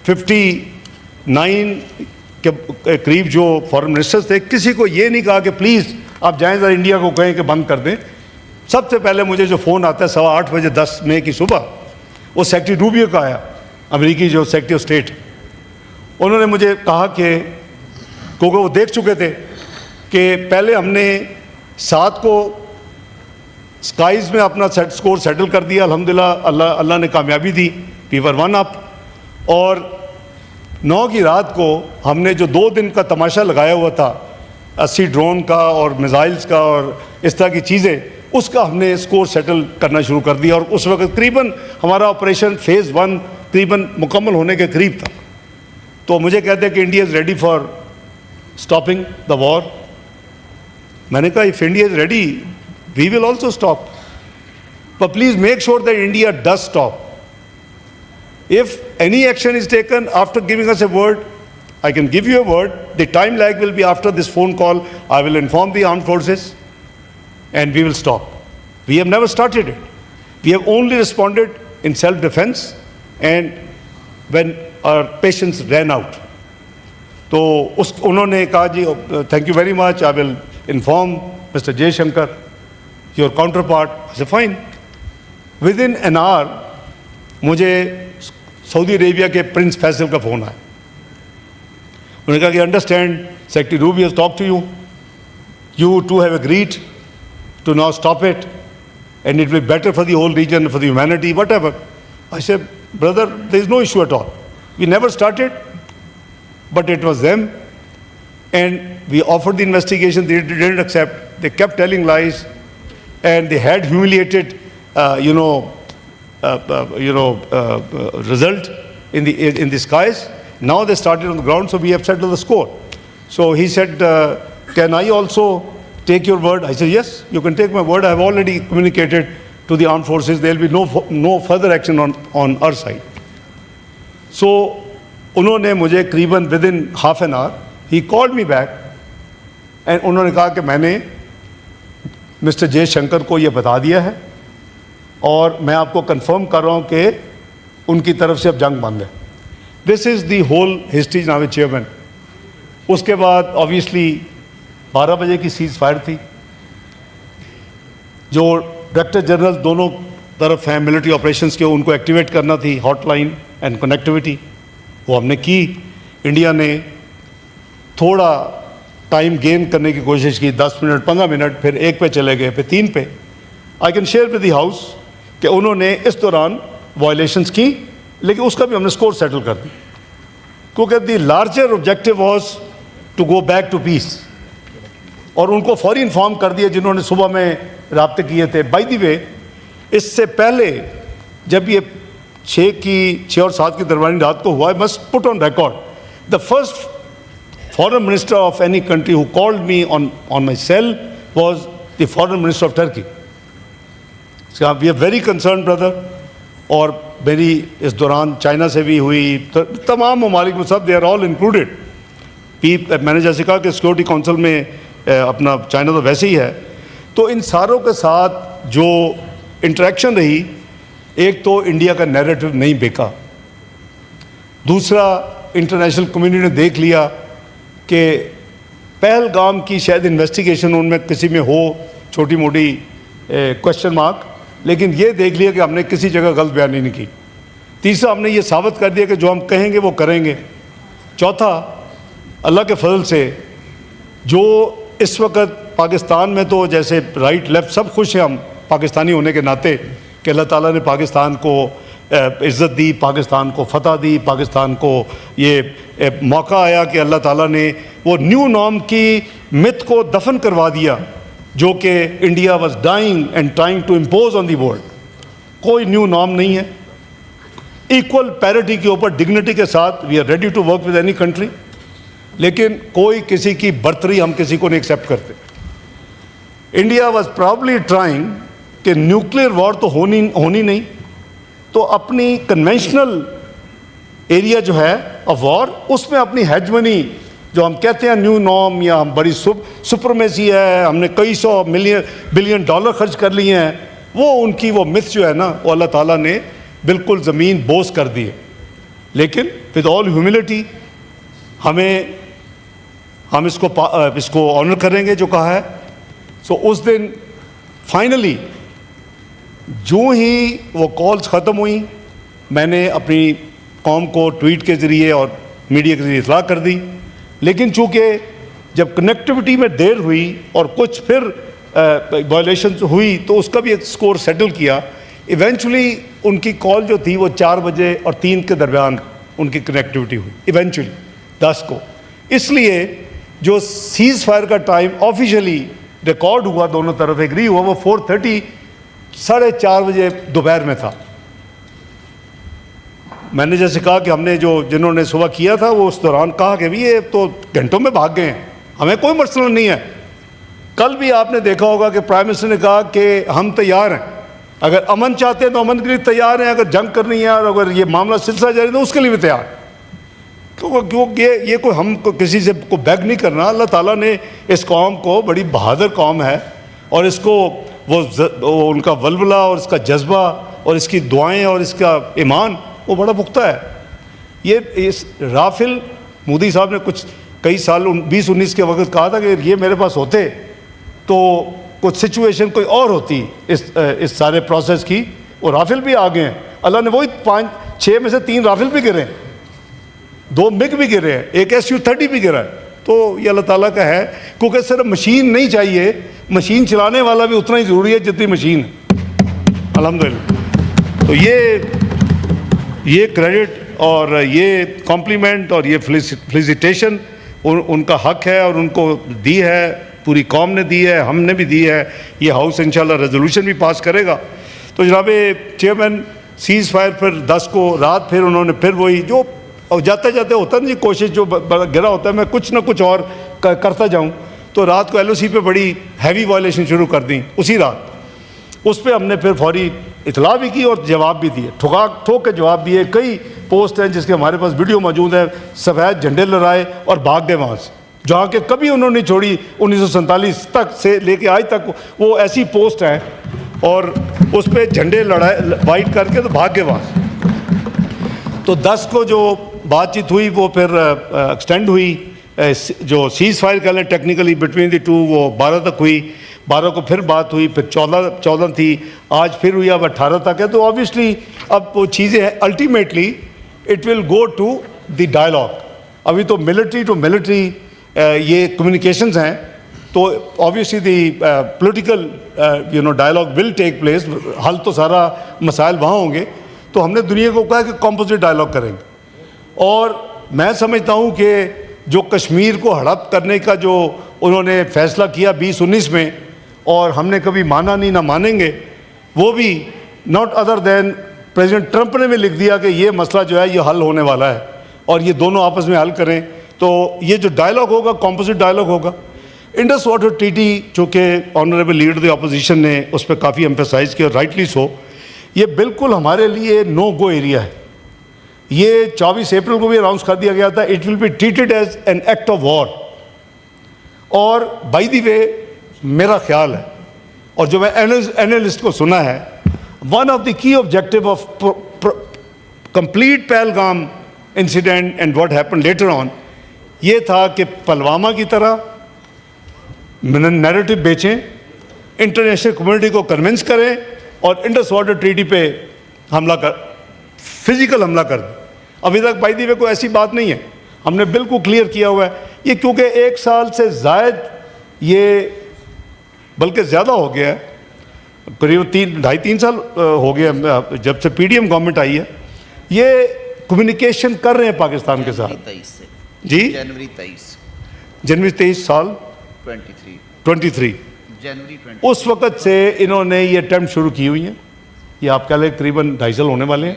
59 کے قریب جو فارن منسٹرز تھے, کسی کو یہ نہیں کہا کہ پلیز آپ جائیں ذرا انڈیا کو کہیں کہ بند کر دیں. سب سے پہلے مجھے جو فون آتا ہے 8:15 بجے 10 مئی کی صبح, وہ سیکٹری روبیو کا آیا, امریکی جو سیکٹری آف اسٹیٹ. انہوں نے مجھے کہا کہ کیونکہ وہ دیکھ چکے تھے کہ پہلے ہم نے 7 کو اسکائز میں اپنا اسکور سیٹل کر دیا, الحمدللہ اللہ نے کامیابی دی, وی ور 1 up. اور 9 کی رات کو ہم نے جو 2 دن کا تماشا لگایا ہوا تھا 80 ڈرون کا اور میزائلز کا اور اس طرح کی چیزیں, اس کا ہم نے اسکور سیٹل کرنا شروع کر دیا. اور اس وقت قریباً ہمارا آپریشن فیز 1 قریباً مکمل ہونے کے قریب تھا. تو مجھے کہتے ہیں کہ India is ready for stopping the war. میں نے کہا if India is ready we will also stop, but please make sure that India does stop. If any action is taken after giving us a word, I can give you a word. The time lag will be after this phone call. I will inform the armed forces and we will stop. We have never started it. We have only responded in self-defense and when our patience ran out. تو انہوں نے کہا جی thank you very much. I will inform Mr. Jay Shankar, your counterpart. I said fine. Within an hour مجھے سعودی عربیہ کے prince Faisal کا phone آیا. انہوں نے کہا کہ understand secretary Rubio has talk to you, you to have agreed to now stop it and it will be better for the whole region, for the humanity, whatever. I said brother there is no issue at all, we never started but it was them and we offered the investigation. They didn't accept, they kept telling lies and they had humiliated result in the skies. Now they started on the ground, so we have settled the score. So he said, can I also take your word? I said, yes, you can take my word. I have already communicated to the armed forces. There will be no further action on our side. So انہوں نے مجھے قریباً within half an hour, he called me back and انہوں نے کہا کہ میں نے مسٹر جے شنکر کو یہ بتا دیا ہے اور میں آپ کو کنفرم کر رہا ہوں کہ ان کی طرف سے اب جنگ بند ہے. دس از دی ہول ہسٹری جناب چیئرمین. اس کے بعد آبویسلی 12 بجے کی سیز فائر تھی. جو ڈائریکٹر جنرل دونوں طرف ہیں ملٹری آپریشنس کے, ان کو ایکٹیویٹ کرنا تھی ہاٹ لائن اینڈ کنیکٹیوٹی, وہ ہم نے کی. انڈیا نے تھوڑا ٹائم گین کرنے کی کوشش کی, 10 منٹ 15 منٹ, پھر 1 پہ چلے گئے, پھر 3 پہ. I can share with the house کہ انہوں نے اس دوران وائلیشنس کی, لیکن اس کا بھی ہم نے اسکور سیٹل کر دی, کیونکہ the larger objective was to go back to peace. اور ان کو فوری انفارم کر دیا جنہوں نے صبح میں رابطے کیے تھے. بائی دی وے, اس سے پہلے جب یہ 6 اور 7 کی درمیانی رات کو ہوا, I must put on record, the first foreign minister of any country who called me on my cell was the foreign minister of Turkey. So we are very concerned, brother. اور میری اس دوران چائنا سے بھی ہوئی, تمام ممالک میں سب, they are all included. میں نے جیسے کہا کہ سیکورٹی کونسل میں اپنا چائنا تو ویسے ہی ہے. تو ان ساروں کے ساتھ جو انٹریکشن رہی, ایک تو انڈیا کا نیریٹو نہیں بیکا, دوسرا انٹرنیشنل کمیونٹی نے دیکھ لیا کہ پہلگام کی شاید انویسٹیگیشن ان میں کسی میں ہو چھوٹی موٹی کوشچن مارک, لیکن یہ دیکھ لیا کہ ہم نے کسی جگہ غلط بیانی نہیں کی. تیسرا, ہم نے یہ ثابت کر دیا کہ جو ہم کہیں گے وہ کریں گے. چوتھا, اللہ کے فضل سے جو اس وقت پاکستان میں تو جیسے رائٹ لیفٹ سب خوش ہیں ہم پاکستانی ہونے کے ناطے کہ اللہ تعالیٰ نے پاکستان کو عزت دی, پاکستان کو فتح دی, پاکستان کو یہ موقع آیا کہ اللہ تعالیٰ نے وہ نیو نارم کی مت کو دفن کروا دیا جو کہ India was dying and trying to impose on the world. کوئی نیو نارم نہیں ہے, ایکول پیرٹی کے اوپر ڈگنیٹی کے ساتھ we are ready to work with any country, لیکن کوئی کسی کی برتری ہم کسی کو نہیں ایکسیپٹ کرتے. انڈیا واز پرابلی ٹرائنگ کہ نیوکلیئر وار تو ہونی نہیں, تو اپنی کنونشنل ایریا جو ہے آف وار اس میں اپنی ہیجمنی جو ہم کہتے ہیں نیو نارم یا ہم بڑی سپرمیسی ہے, ہم نے کئی سو بلین ڈالر خرچ کر لیے ہیں, وہ ان کی وہ متھ جو ہے نا وہ اللہ تعالیٰ نے بالکل زمین بوس کر دی ہے. لیکن ود آل ہیوملٹی ہم اس کو آنر کریں گے جو کہا ہے. سو اس دن فائنلی جو ہی وہ کالز ختم ہوئیں, میں نے اپنی قوم کو ٹویٹ کے ذریعے اور میڈیا کے ذریعے اطلاع کر دی. لیکن چونکہ جب کنیکٹیوٹی میں دیر ہوئی اور کچھ پھر وائلیشنز ہوئی تو اس کا بھی ایک سکور سیٹل کیا. ایونچولی ان کی کال جو تھی وہ 4 بجے اور 3 کے درمیان ان کی کنیکٹیوٹی ہوئی ایونچولی 10 کو. اس لیے جو سیز فائر کا ٹائم آفیشیلی ریکارڈ ہوا, دونوں طرف ایگری ہوا, وہ 4:30 4:30 بجے دوپہر میں تھا. میں نے جیسے کہا کہ ہم نے جنہوں نے صبح کیا تھا وہ اس دوران کہا کہ یہ تو گھنٹوں میں بھاگ گئے ہیں, ہمیں کوئی مسئلہ نہیں ہے. کل بھی آپ نے دیکھا ہوگا کہ پرائم منسٹر نے کہا کہ ہم تیار ہیں, اگر امن چاہتے ہیں تو امن کے لیے تیار ہیں, اگر جنگ کرنی ہے اور اگر یہ معاملہ سلسلہ جاری تو اس کے لیے بھی تیار. کیونکہ یہ کوئی ہم کو کسی سے کو بیگ نہیں کرنا. اللہ تعالیٰ نے اس قوم کو, بڑی بہادر قوم ہے, اور اس کو وہ ان کا ولولہ اور اس کا جذبہ اور اس کی دعائیں اور اس کا ایمان وہ بڑا پختہ ہے. یہ اس رافل مودی صاحب نے کئی سال 2019 کے وقت کہا تھا کہ یہ میرے پاس ہوتے تو کچھ سچویشن کوئی اور ہوتی اس سارے پروسیس کی. اور رافل بھی آ گئے ہیں, اللہ نے وہی 5-6 میں سے 3 رافل بھی گرے ہیں, 2 مگ بھی گرے ہیں, ایک Su-30 بھی گرا ہے. تو یہ اللہ تعالیٰ کا ہے, کیونکہ صرف مشین نہیں چاہیے, مشین چلانے والا بھی اتنا ہی ضروری ہے جتنی مشین ہے. الحمدللہ. تو یہ کریڈٹ اور یہ کمپلیمنٹ اور یہ فلیسیٹیشن ان کا حق ہے, اور ان کو دی ہے, پوری قوم نے دی ہے, ہم نے بھی دی ہے. یہ ہاؤس انشاءاللہ ریزولوشن بھی پاس کرے گا. تو جناب چیئرمین سیز فائر پھر 10 کو رات پھر انہوں نے پھر وہی جو جاتے جاتے ہوتا ہے نا کوشش جو گرا ہوتا ہے, میں کچھ نہ کچھ اور کرتا جاؤں. تو رات کو LOC پہ بڑی ہیوی وائلیشن شروع کر دیں اسی رات. اس پہ ہم نے پھر فوری اطلاع بھی کی اور جواب بھی دیے, ٹھوک کے جواب دیے. کئی پوسٹ ہیں جس کے ہمارے پاس ویڈیو موجود ہے, سفید جھنڈے لہرائے اور بھاگ گئے وہاں سے, جہاں کہ کبھی انہوں نے چھوڑی. 1947 تک سے لے کے آج تک وہ ایسی پوسٹ ہیں, اور اس پہ جھنڈے لڑائے وائٹ کر کے تو بھاگ گئے وہاں سے. تو 10 کو جو بات چیت ہوئی وہ پھر ایکسٹینڈ ہوئی, جو سیز فائر کہہ لیں ٹیکنیکلی بٹوین دی ٹو, وہ 12 تک ہوئی. 12 کو پھر بات ہوئی, پھر 14 تھی, آج پھر ہوئی, اب 18 تک ہے. تو آبویسلی اب وہ چیزیں ہیں, ultimately it will go to the dialogue. ابھی تو ملٹری ٹو ملٹری یہ کمیونیکیشنز ہیں تو obviously the political dialogue will take place. حل تو سارا مسائل وہاں ہوں گے. تو ہم نے دنیا کو کہا کہ کمپوزٹ ڈائلاگ کریں گے. اور میں سمجھتا ہوں کہ جو کشمیر کو ہڑپ کرنے کا جو انہوں نے فیصلہ کیا 2019 میں, اور ہم نے کبھی مانا نہیں, نہ مانیں گے, وہ بھی not other than president Trump نے بھی لکھ دیا کہ یہ مسئلہ جو ہے یہ حل ہونے والا ہے اور یہ دونوں آپس میں حل کریں. تو یہ جو ڈائلاگ ہوگا کمپوزٹ ڈائلاگ ہوگا. انڈس واٹر ٹریٹی چونکہ آنریبل لیڈر دی اپوزیشن نے اس پہ کافی ایمفیسائز کیا, رائٹلی سو, یہ بالکل ہمارے لیے نو گو ایریا ہے. یہ 24 اپریل کو بھی اناؤنس کر دیا گیا تھا, it will be treated as an act of war. اور بائی دی وے میرا خیال ہے, اور جو میں اینالسٹ کو سنا ہے, ون آف دی کی objective of complete Pahalgam incident and what happen later on یہ تھا کہ پلوامہ کی طرح نیریٹو بیچیں, انٹرنیشنل کمیونٹی کو کنونس کریں اور انڈس واٹر ٹریٹی پہ حملہ فزیکل حملہ کر دیں. ابھی تک بائی دی وے کوئی ایسی بات نہیں ہے, ہم نے بالکل کلیئر کیا ہوا ہے. یہ کیونکہ 1 سال سے زائد, یہ بلکہ زیادہ ہو گیا ہے, قریب 2.5-3 سال ہو گیا جب سے پی ڈی ایم گورنمنٹ آئی ہے, یہ کمیونیکیشن کر رہے ہیں پاکستان کے ساتھ. جی جنوری 23 سال 23 اس وقت سے انہوں نے یہ اٹیمپٹ شروع کی ہوئی ہیں. یہ آپ کہہ لیں تقریباً 2.5 سال ہونے والے ہیں,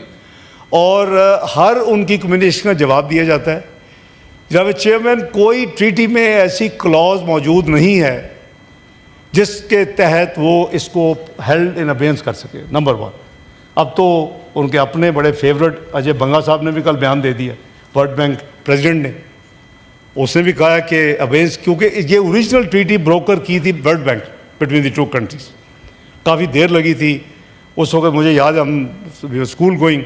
اور ہر ان کی کمیونیکیشن کا جواب دیا جاتا ہے. جناب چیئرمین, کوئی ٹریٹی میں ایسی کلوز موجود نہیں ہے جس کے تحت وہ اس کو ہیلڈ ان ابینس کر سکے. نمبر 1. اب تو ان کے اپنے بڑے فیورٹ اجے بنگا صاحب نے بھی کل بیان دے دیا, ورلڈ بینک پریزیڈنٹ نے, اس نے بھی کہا کہ ابینس, کیونکہ یہ اوریجنل ٹریٹی بروکر کی تھی World Bank between the 2 countries. کافی دیر لگی تھی اس وقت, مجھے یاد ہے ہم اسکول گوئنگ,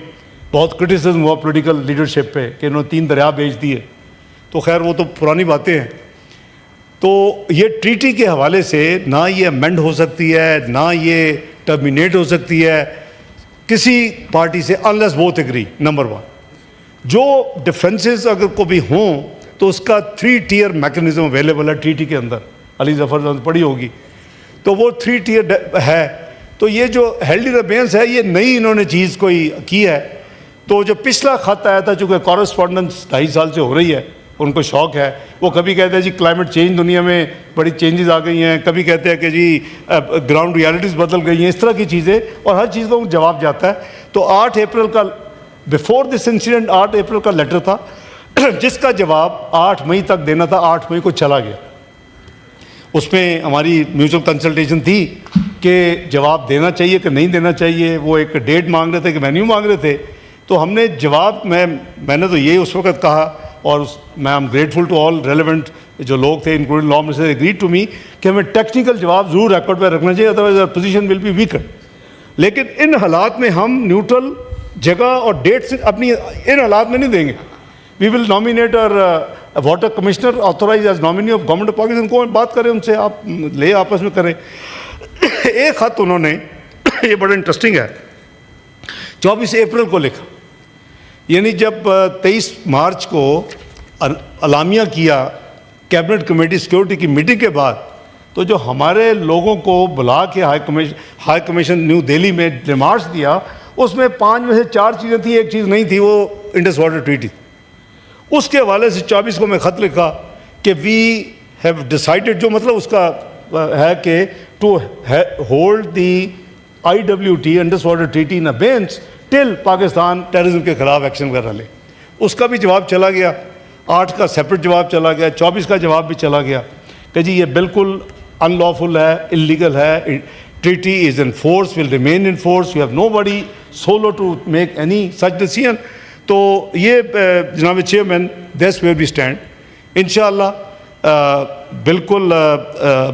بہت کرٹیسزم ہوا پولیٹیکل لیڈرشپ پہ کہ انہوں نے 3 دریا بیچ دیے. تو خیر وہ تو پرانی باتیں ہیں. تو یہ ٹریٹی کے حوالے سے نہ یہ امینڈ ہو سکتی ہے, نہ یہ ٹرمینیٹ ہو سکتی ہے کسی پارٹی سے, انلیس بوتھ ایگری. نمبر 1. جو ڈیفنسز اگر کو بھی ہوں تو اس کا 3 ٹیئر میکنزم اویلیبل ہے ٹریٹی کے اندر. علی ظفر پڑھی ہوگی, تو وہ 3 ٹیئر ہے. تو یہ جو ہیلڈ ان ابینس ہے یہ نئی انہوں نے چیز کوئی کی ہے. تو جو پچھلا خط آیا تھا, چونکہ کورسپونڈنس 2.5 سال سے ہو رہی ہے, ان کو شوق ہے, وہ کبھی کہتے ہیں جی کلائمیٹ چینج دنیا میں بڑی چینجز آ گئی ہیں, کبھی کہتے ہیں کہ جی گراؤنڈ ریالٹیز بدل گئی ہیں, اس طرح کی چیزیں, اور ہر چیز کا جواب جاتا ہے. تو 8 اپریل کا, بیفور دس انسیڈنٹ 8 اپریل کا لیٹر تھا جس کا جواب 8 مئی تک دینا تھا. 8 مئی کو چلا گیا. اس میں ہماری میوچل کنسلٹیشن تھی کہ جواب دینا چاہیے کہ نہیں دینا چاہیے. وہ ایک ڈیٹ مانگ رہے تھے کہ وینیو مانگ رہے تھے. تو ہم نے جواب, میں نے تو یہ اس وقت کہا, اور میں am grateful to all relevant جو لوگ تھے including law minister agreed to me کہ ہمیں ٹیکنیکل جواب ضرور ریکارڈ پہ رکھنا چاہیے, otherwise position will be weaker. لیکن ان حالات میں ہم نیوٹرل جگہ اور ڈیٹ سے اپنی ان حالات میں نہیں دیں گے. We will nominate our water commissioner authorize as nominee of government of Pakistan. کو بات کریں ان سے, آپ لے آپس میں کریں. ایک خط انہوں نے, یہ بڑا انٹرسٹنگ ہے, 24 اپریل کو لکھا, یعنی جب 23 مارچ کو اعلامیہ کیا کیبنٹ کمیٹی سیکورٹی کی میٹنگ کے بعد, تو جو ہمارے لوگوں کو بلا کے ہائی کمیشن نیو دہلی میں ریمارکس دیا, اس میں 5 میں سے 4 چیزیں تھیں, ایک چیز نہیں تھی, وہ انڈس واٹر ٹریٹی. اس کے حوالے سے 24 کو میں خط لکھا کہ وی ہیو ڈیسائیڈڈ, جو مطلب اس کا ہے کہ to hold the IWT Indus water treaty in abeyance till Pakistan terrorism کے خلاف ایکشن کر رہا لے. اس کا بھی جواب چلا گیا, 8 کا سیپریٹ جواب چلا گیا, 24 کا جواب بھی چلا گیا کہ جی یہ بالکل ان لافل ہے, انلیگل ہے. Treaty is in force, will remain in force, you have nobody solo to make any such decision. تو یہ جناب chairman that's where we stand. انشاءاللہ بالکل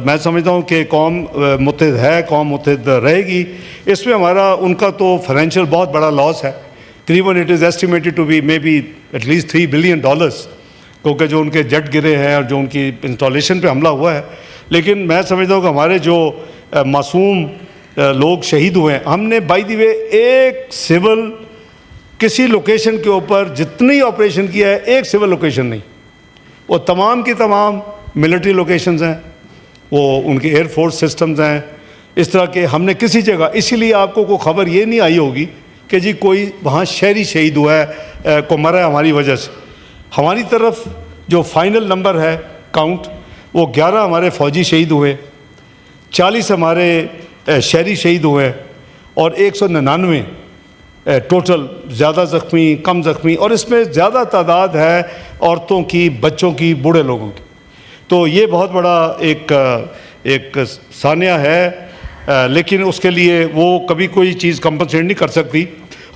میں سمجھتا ہوں کہ قوم متحد ہے, قوم متحد رہے گی. اس میں ہمارا ان کا تو فائنینشیل بہت بڑا لاس ہے, تقریباً it is estimated to be maybe at least $3 billion, کیونکہ جو ان کے جٹ گرے ہیں اور جو ان کی انسٹالیشن پہ حملہ ہوا ہے. لیکن میں سمجھتا ہوں کہ ہمارے جو معصوم لوگ شہید ہوئے ہیں, ہم نے بائی دی وے ایک سول کسی لوکیشن کے اوپر جتنی آپریشن کیا ہے, ایک سول لوکیشن نہیں, وہ تمام کی تمام ملٹری لوکیشنز ہیں, وہ ان کے ایئر فورس سسٹمز ہیں, اس طرح کے ہم نے کسی جگہ, اسی لیے آپ کو کوئی خبر یہ نہیں آئی ہوگی کہ جی کوئی وہاں شہری شہید ہوا ہے, کو مرا ہے ہماری وجہ سے. ہماری طرف جو فائنل نمبر ہے کاؤنٹ, وہ 11 ہمارے فوجی شہید ہوئے, 40 ہمارے شہری شہید ہوئے, اور 199 ٹوٹل, زیادہ زخمی کم زخمی, اور اس میں زیادہ تعداد ہے عورتوں کی, بچوں کی, بوڑھے لوگوں کی. تو یہ بہت بڑا ایک سانحہ ہے, لیکن اس کے لیے وہ کبھی کوئی چیز کمپنسیٹ نہیں کر سکتی.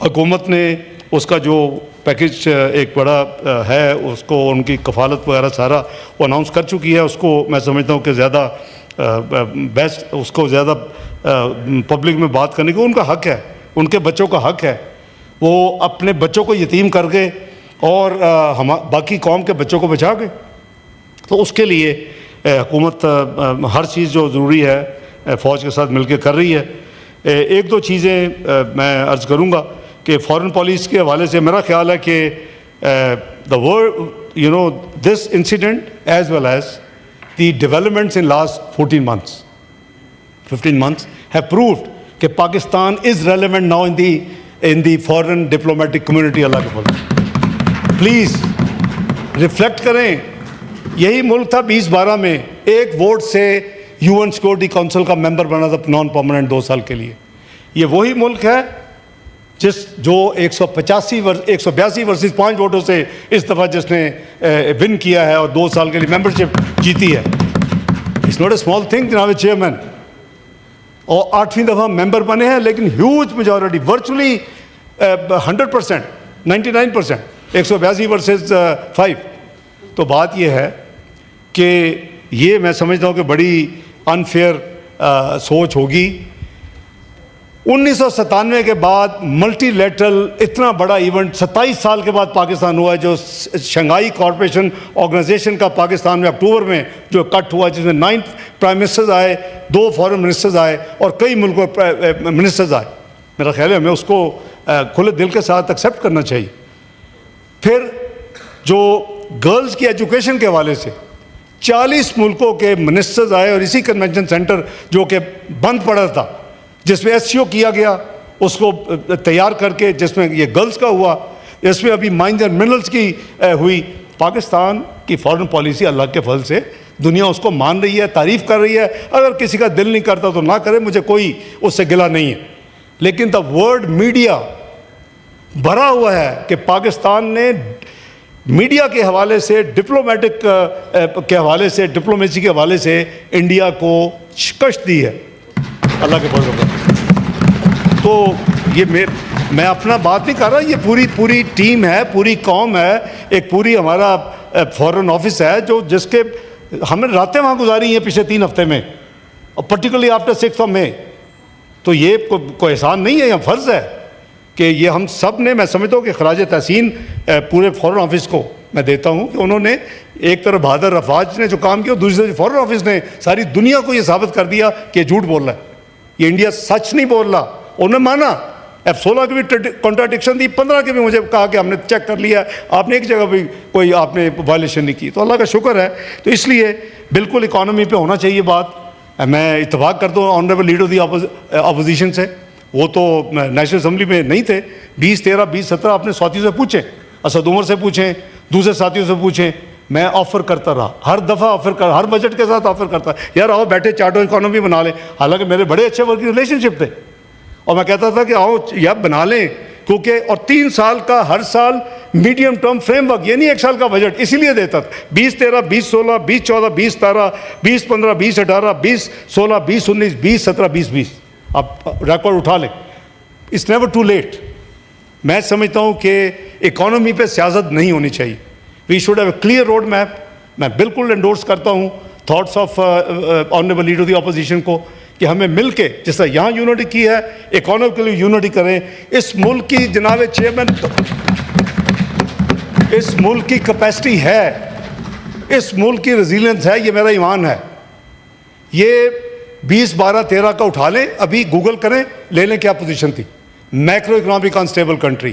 حکومت نے اس کا جو پیکج ایک بڑا ہے, اس کو ان کی کفالت وغیرہ سارا وہ اناؤنس کر چکی ہے. اس کو میں سمجھتا ہوں کہ زیادہ بیسٹ, اس کو زیادہ پبلک میں بات کرنے کا ان کا حق ہے, ان کے بچوں کا حق ہے. وہ اپنے بچوں کو یتیم کر گئے اور باقی قوم کے بچوں کو بچا گئے. تو اس کے لیے حکومت ہر چیز جو ضروری ہے فوج کے ساتھ مل کے کر رہی ہے. ایک دو چیزیں میں عرض کروں گا کہ فارن پالیسی کے حوالے سے میرا خیال ہے کہ the world this incident as well as the developments in last 15 months have proved کہ Pakistan is relevant now in the foreign diplomatic community. اللہ کے فضل پلیز ریفلیکٹ کریں. یہی ملک تھا 2012 میں ایک ووٹ سے UN سیکورٹی کونسل کا ممبر بنا تھا نان پرماننٹ 2 سال کے لیے. یہ وہی ملک ہے جو 182 ورسز 5 ووٹوں سے اس دفعہ جس نے ون کیا ہے اور 2 سال کے لیے ممبرشپ جیتی ہے. It's not a small thing جناب چیئرمین. اور 8ویں دفعہ ممبر بنے ہیں, لیکن ہیوج میجورٹی, ورچولی 100%, 99%, 182 ورسز 5. تو بات یہ ہے کہ یہ میں سمجھتا ہوں کہ بڑی انفیئر سوچ ہوگی. 1997 کے بعد ملٹی لیٹرل اتنا بڑا ایونٹ 27 سال کے بعد پاکستان ہوا ہے, جو شنگھائی کارپوریشن آرگنائزیشن کا پاکستان میں اکتوبر میں جو کٹ ہوا, جس میں 9 پرائم منسٹرز آئے, 2 فارن منسٹرز آئے اور کئی ملکوں منسٹرز آئے. میرا خیال ہے ہمیں اس کو کھلے دل کے ساتھ ایکسیپٹ کرنا چاہیے. پھر جو گرلز کی ایجوکیشن کے حوالے سے 40 ملکوں کے منسٹرز آئے, اور اسی کنونشن سینٹر جو کہ بند پڑا تھا, جس میں SCO کیا گیا, اس کو تیار کر کے, جس میں یہ گرلز کا ہوا, اس میں ابھی مائنز اینڈ منرلز کی ہوئی. پاکستان کی فارن پالیسی اللہ کے فضل سے دنیا اس کو مان رہی ہے, تعریف کر رہی ہے. اگر کسی کا دل نہیں کرتا تو نہ کرے, مجھے کوئی اس سے گلہ نہیں ہے. لیکن دا ورلڈ میڈیا بھرا ہوا ہے کہ پاکستان نے میڈیا کے حوالے سے, ڈپلومیٹک کے حوالے سے, ڈپلومیسی کے حوالے سے انڈیا کو شکست دی ہے اللہ کے فضل سے. تو یہ میں اپنا بات نہیں کر رہا, یہ پوری ٹیم ہے, پوری قوم ہے, ایک پوری ہمارا فارن آفس ہے جس کے ہم نے راتیں وہاں گزاری ہیں پچھلے 3 ہفتے میں, اور پرٹیکولرلی آفٹر 6 مئی. تو یہ کوئی احسان نہیں ہے, یہ فرض ہے کہ یہ ہم سب نے, میں سمجھتا ہوں کہ خراج تحسین پورے فارن آفس کو میں دیتا ہوں کہ انہوں نے ایک طرف بہادر افواج نے جو کام کیا, دوسری طرف فارن آفس نے ساری دنیا کو یہ ثابت کر دیا کہ یہ جھوٹ بول رہا ہے, یہ انڈیا سچ نہیں بول رہا. انہوں نے مانا. F-16 کی بھی کنٹراڈکشن دی, 15 کے بھی مجھے کہا کہ ہم نے چیک کر لیا, آپ نے ایک جگہ بھی کوئی آپ نے وائلیشن نہیں کی. تو اللہ کا شکر ہے. تو اس لیے بالکل اکانومی پہ ہونا چاہیے بات. میں اتفاق کرتا ہوں آنریبل لیڈر دی اپوزیشن سے, وہ تو نیشنل اسمبلی میں نہیں تھے. 2013 2017 اپنے ساتھیوں سے پوچھیں, اسد عمر سے پوچھیں, دوسرے ساتھیوں سے پوچھیں. میں آفر کرتا رہا, ہر دفعہ آفر کر, ہر بجٹ کے ساتھ آفر کرتا, یار آؤ بیٹھے چارٹر اکانومی بنا لیں. حالانکہ میرے بڑے اچھے ورکنگ ریلیشن شپ تھے, اور میں کہتا تھا کہ آؤ یا بنا لیں, کیونکہ اور 3 سال کا ہر سال میڈیم ٹرم فریم ورک, یہ نہیں 1 سال کا بجٹ, اسی لیے دیتا تھا. 2013 2016 2014 2017 2015 2018 2016 2019 2017 2020 آپ ریکارڈ اٹھا لیں. It's never too late. میں سمجھتا ہوں کہ اکانومی پہ سیاست نہیں ہونی چاہیے. We should have a clear road map. میں بالکل انڈورس کرتا ہوں thoughts of honourable leader the opposition کو کہ ہمیں مل کے, جس طرح یہاں یونٹی کی ہے, اکانومی کے لیے یونٹی کریں. اس ملک کی جناب چیئرمین, اس ملک کی کیپیسٹی ہے, اس ملک کی ریزیلینس ہے, یہ میرا ایمان ہے. یہ 20 12 13 کا اٹھا لیں, ابھی گوگل کریں, لے لیں کیا پوزیشن تھی. Macro economic unstable country,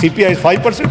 CPI 5%,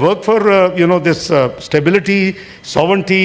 work for this stability, sovereignty,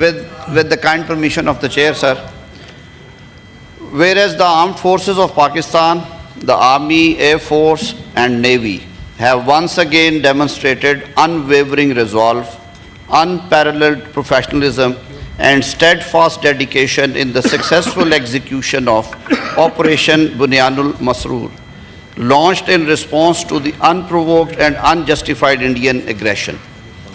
With the kind permission of the chair, sir. Whereas the armed forces of Pakistan, the Army, Air Force and Navy have once again demonstrated unwavering resolve, unparalleled professionalism and steadfast dedication in the successful execution of Operation Bunyanul Masroor, launched in response to the unprovoked and unjustified Indian aggression.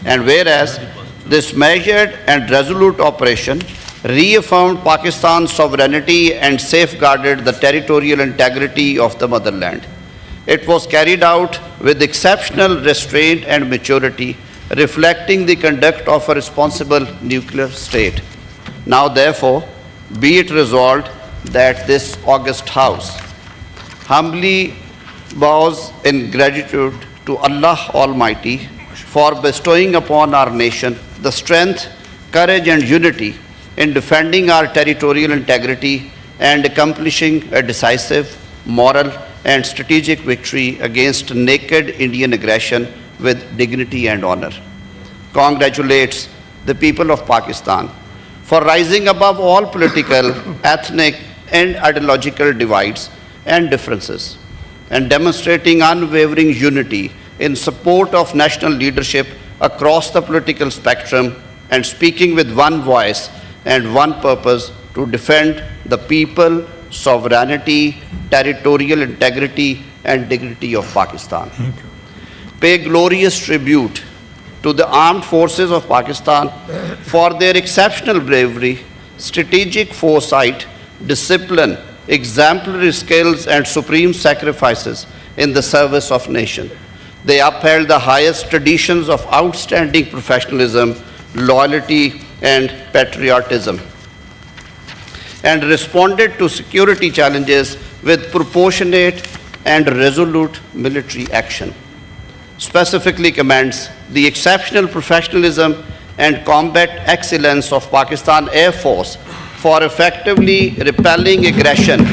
And whereas this measured and resolute operation reaffirmed Pakistan's sovereignty and safeguarded the territorial integrity of the motherland, it was carried out with exceptional restraint and maturity, reflecting the conduct of a responsible nuclear state. Now, therefore, be it resolved that this august House humbly bows in gratitude to Allah Almighty for bestowing upon our nation the strength, courage and unity in defending our territorial integrity and accomplishing a decisive, moral and strategic victory against naked Indian aggression with dignity and honor. Congratulates the people of Pakistan for rising above all political, ethnic and ideological divides and differences and demonstrating unwavering unity in support of national leadership across the political spectrum and speaking with one voice and one purpose to defend the people, sovereignty, territorial integrity, and dignity of Pakistan. Pay glorious tribute to the armed forces of Pakistan for their exceptional bravery, strategic foresight, discipline, exemplary skills, and supreme sacrifices in the service of nation. They upheld the highest traditions of outstanding professionalism, loyalty, and patriotism, and responded to security challenges with proportionate and resolute military action. Specifically commends the exceptional professionalism and combat excellence of Pakistan Air Force for effectively repelling aggression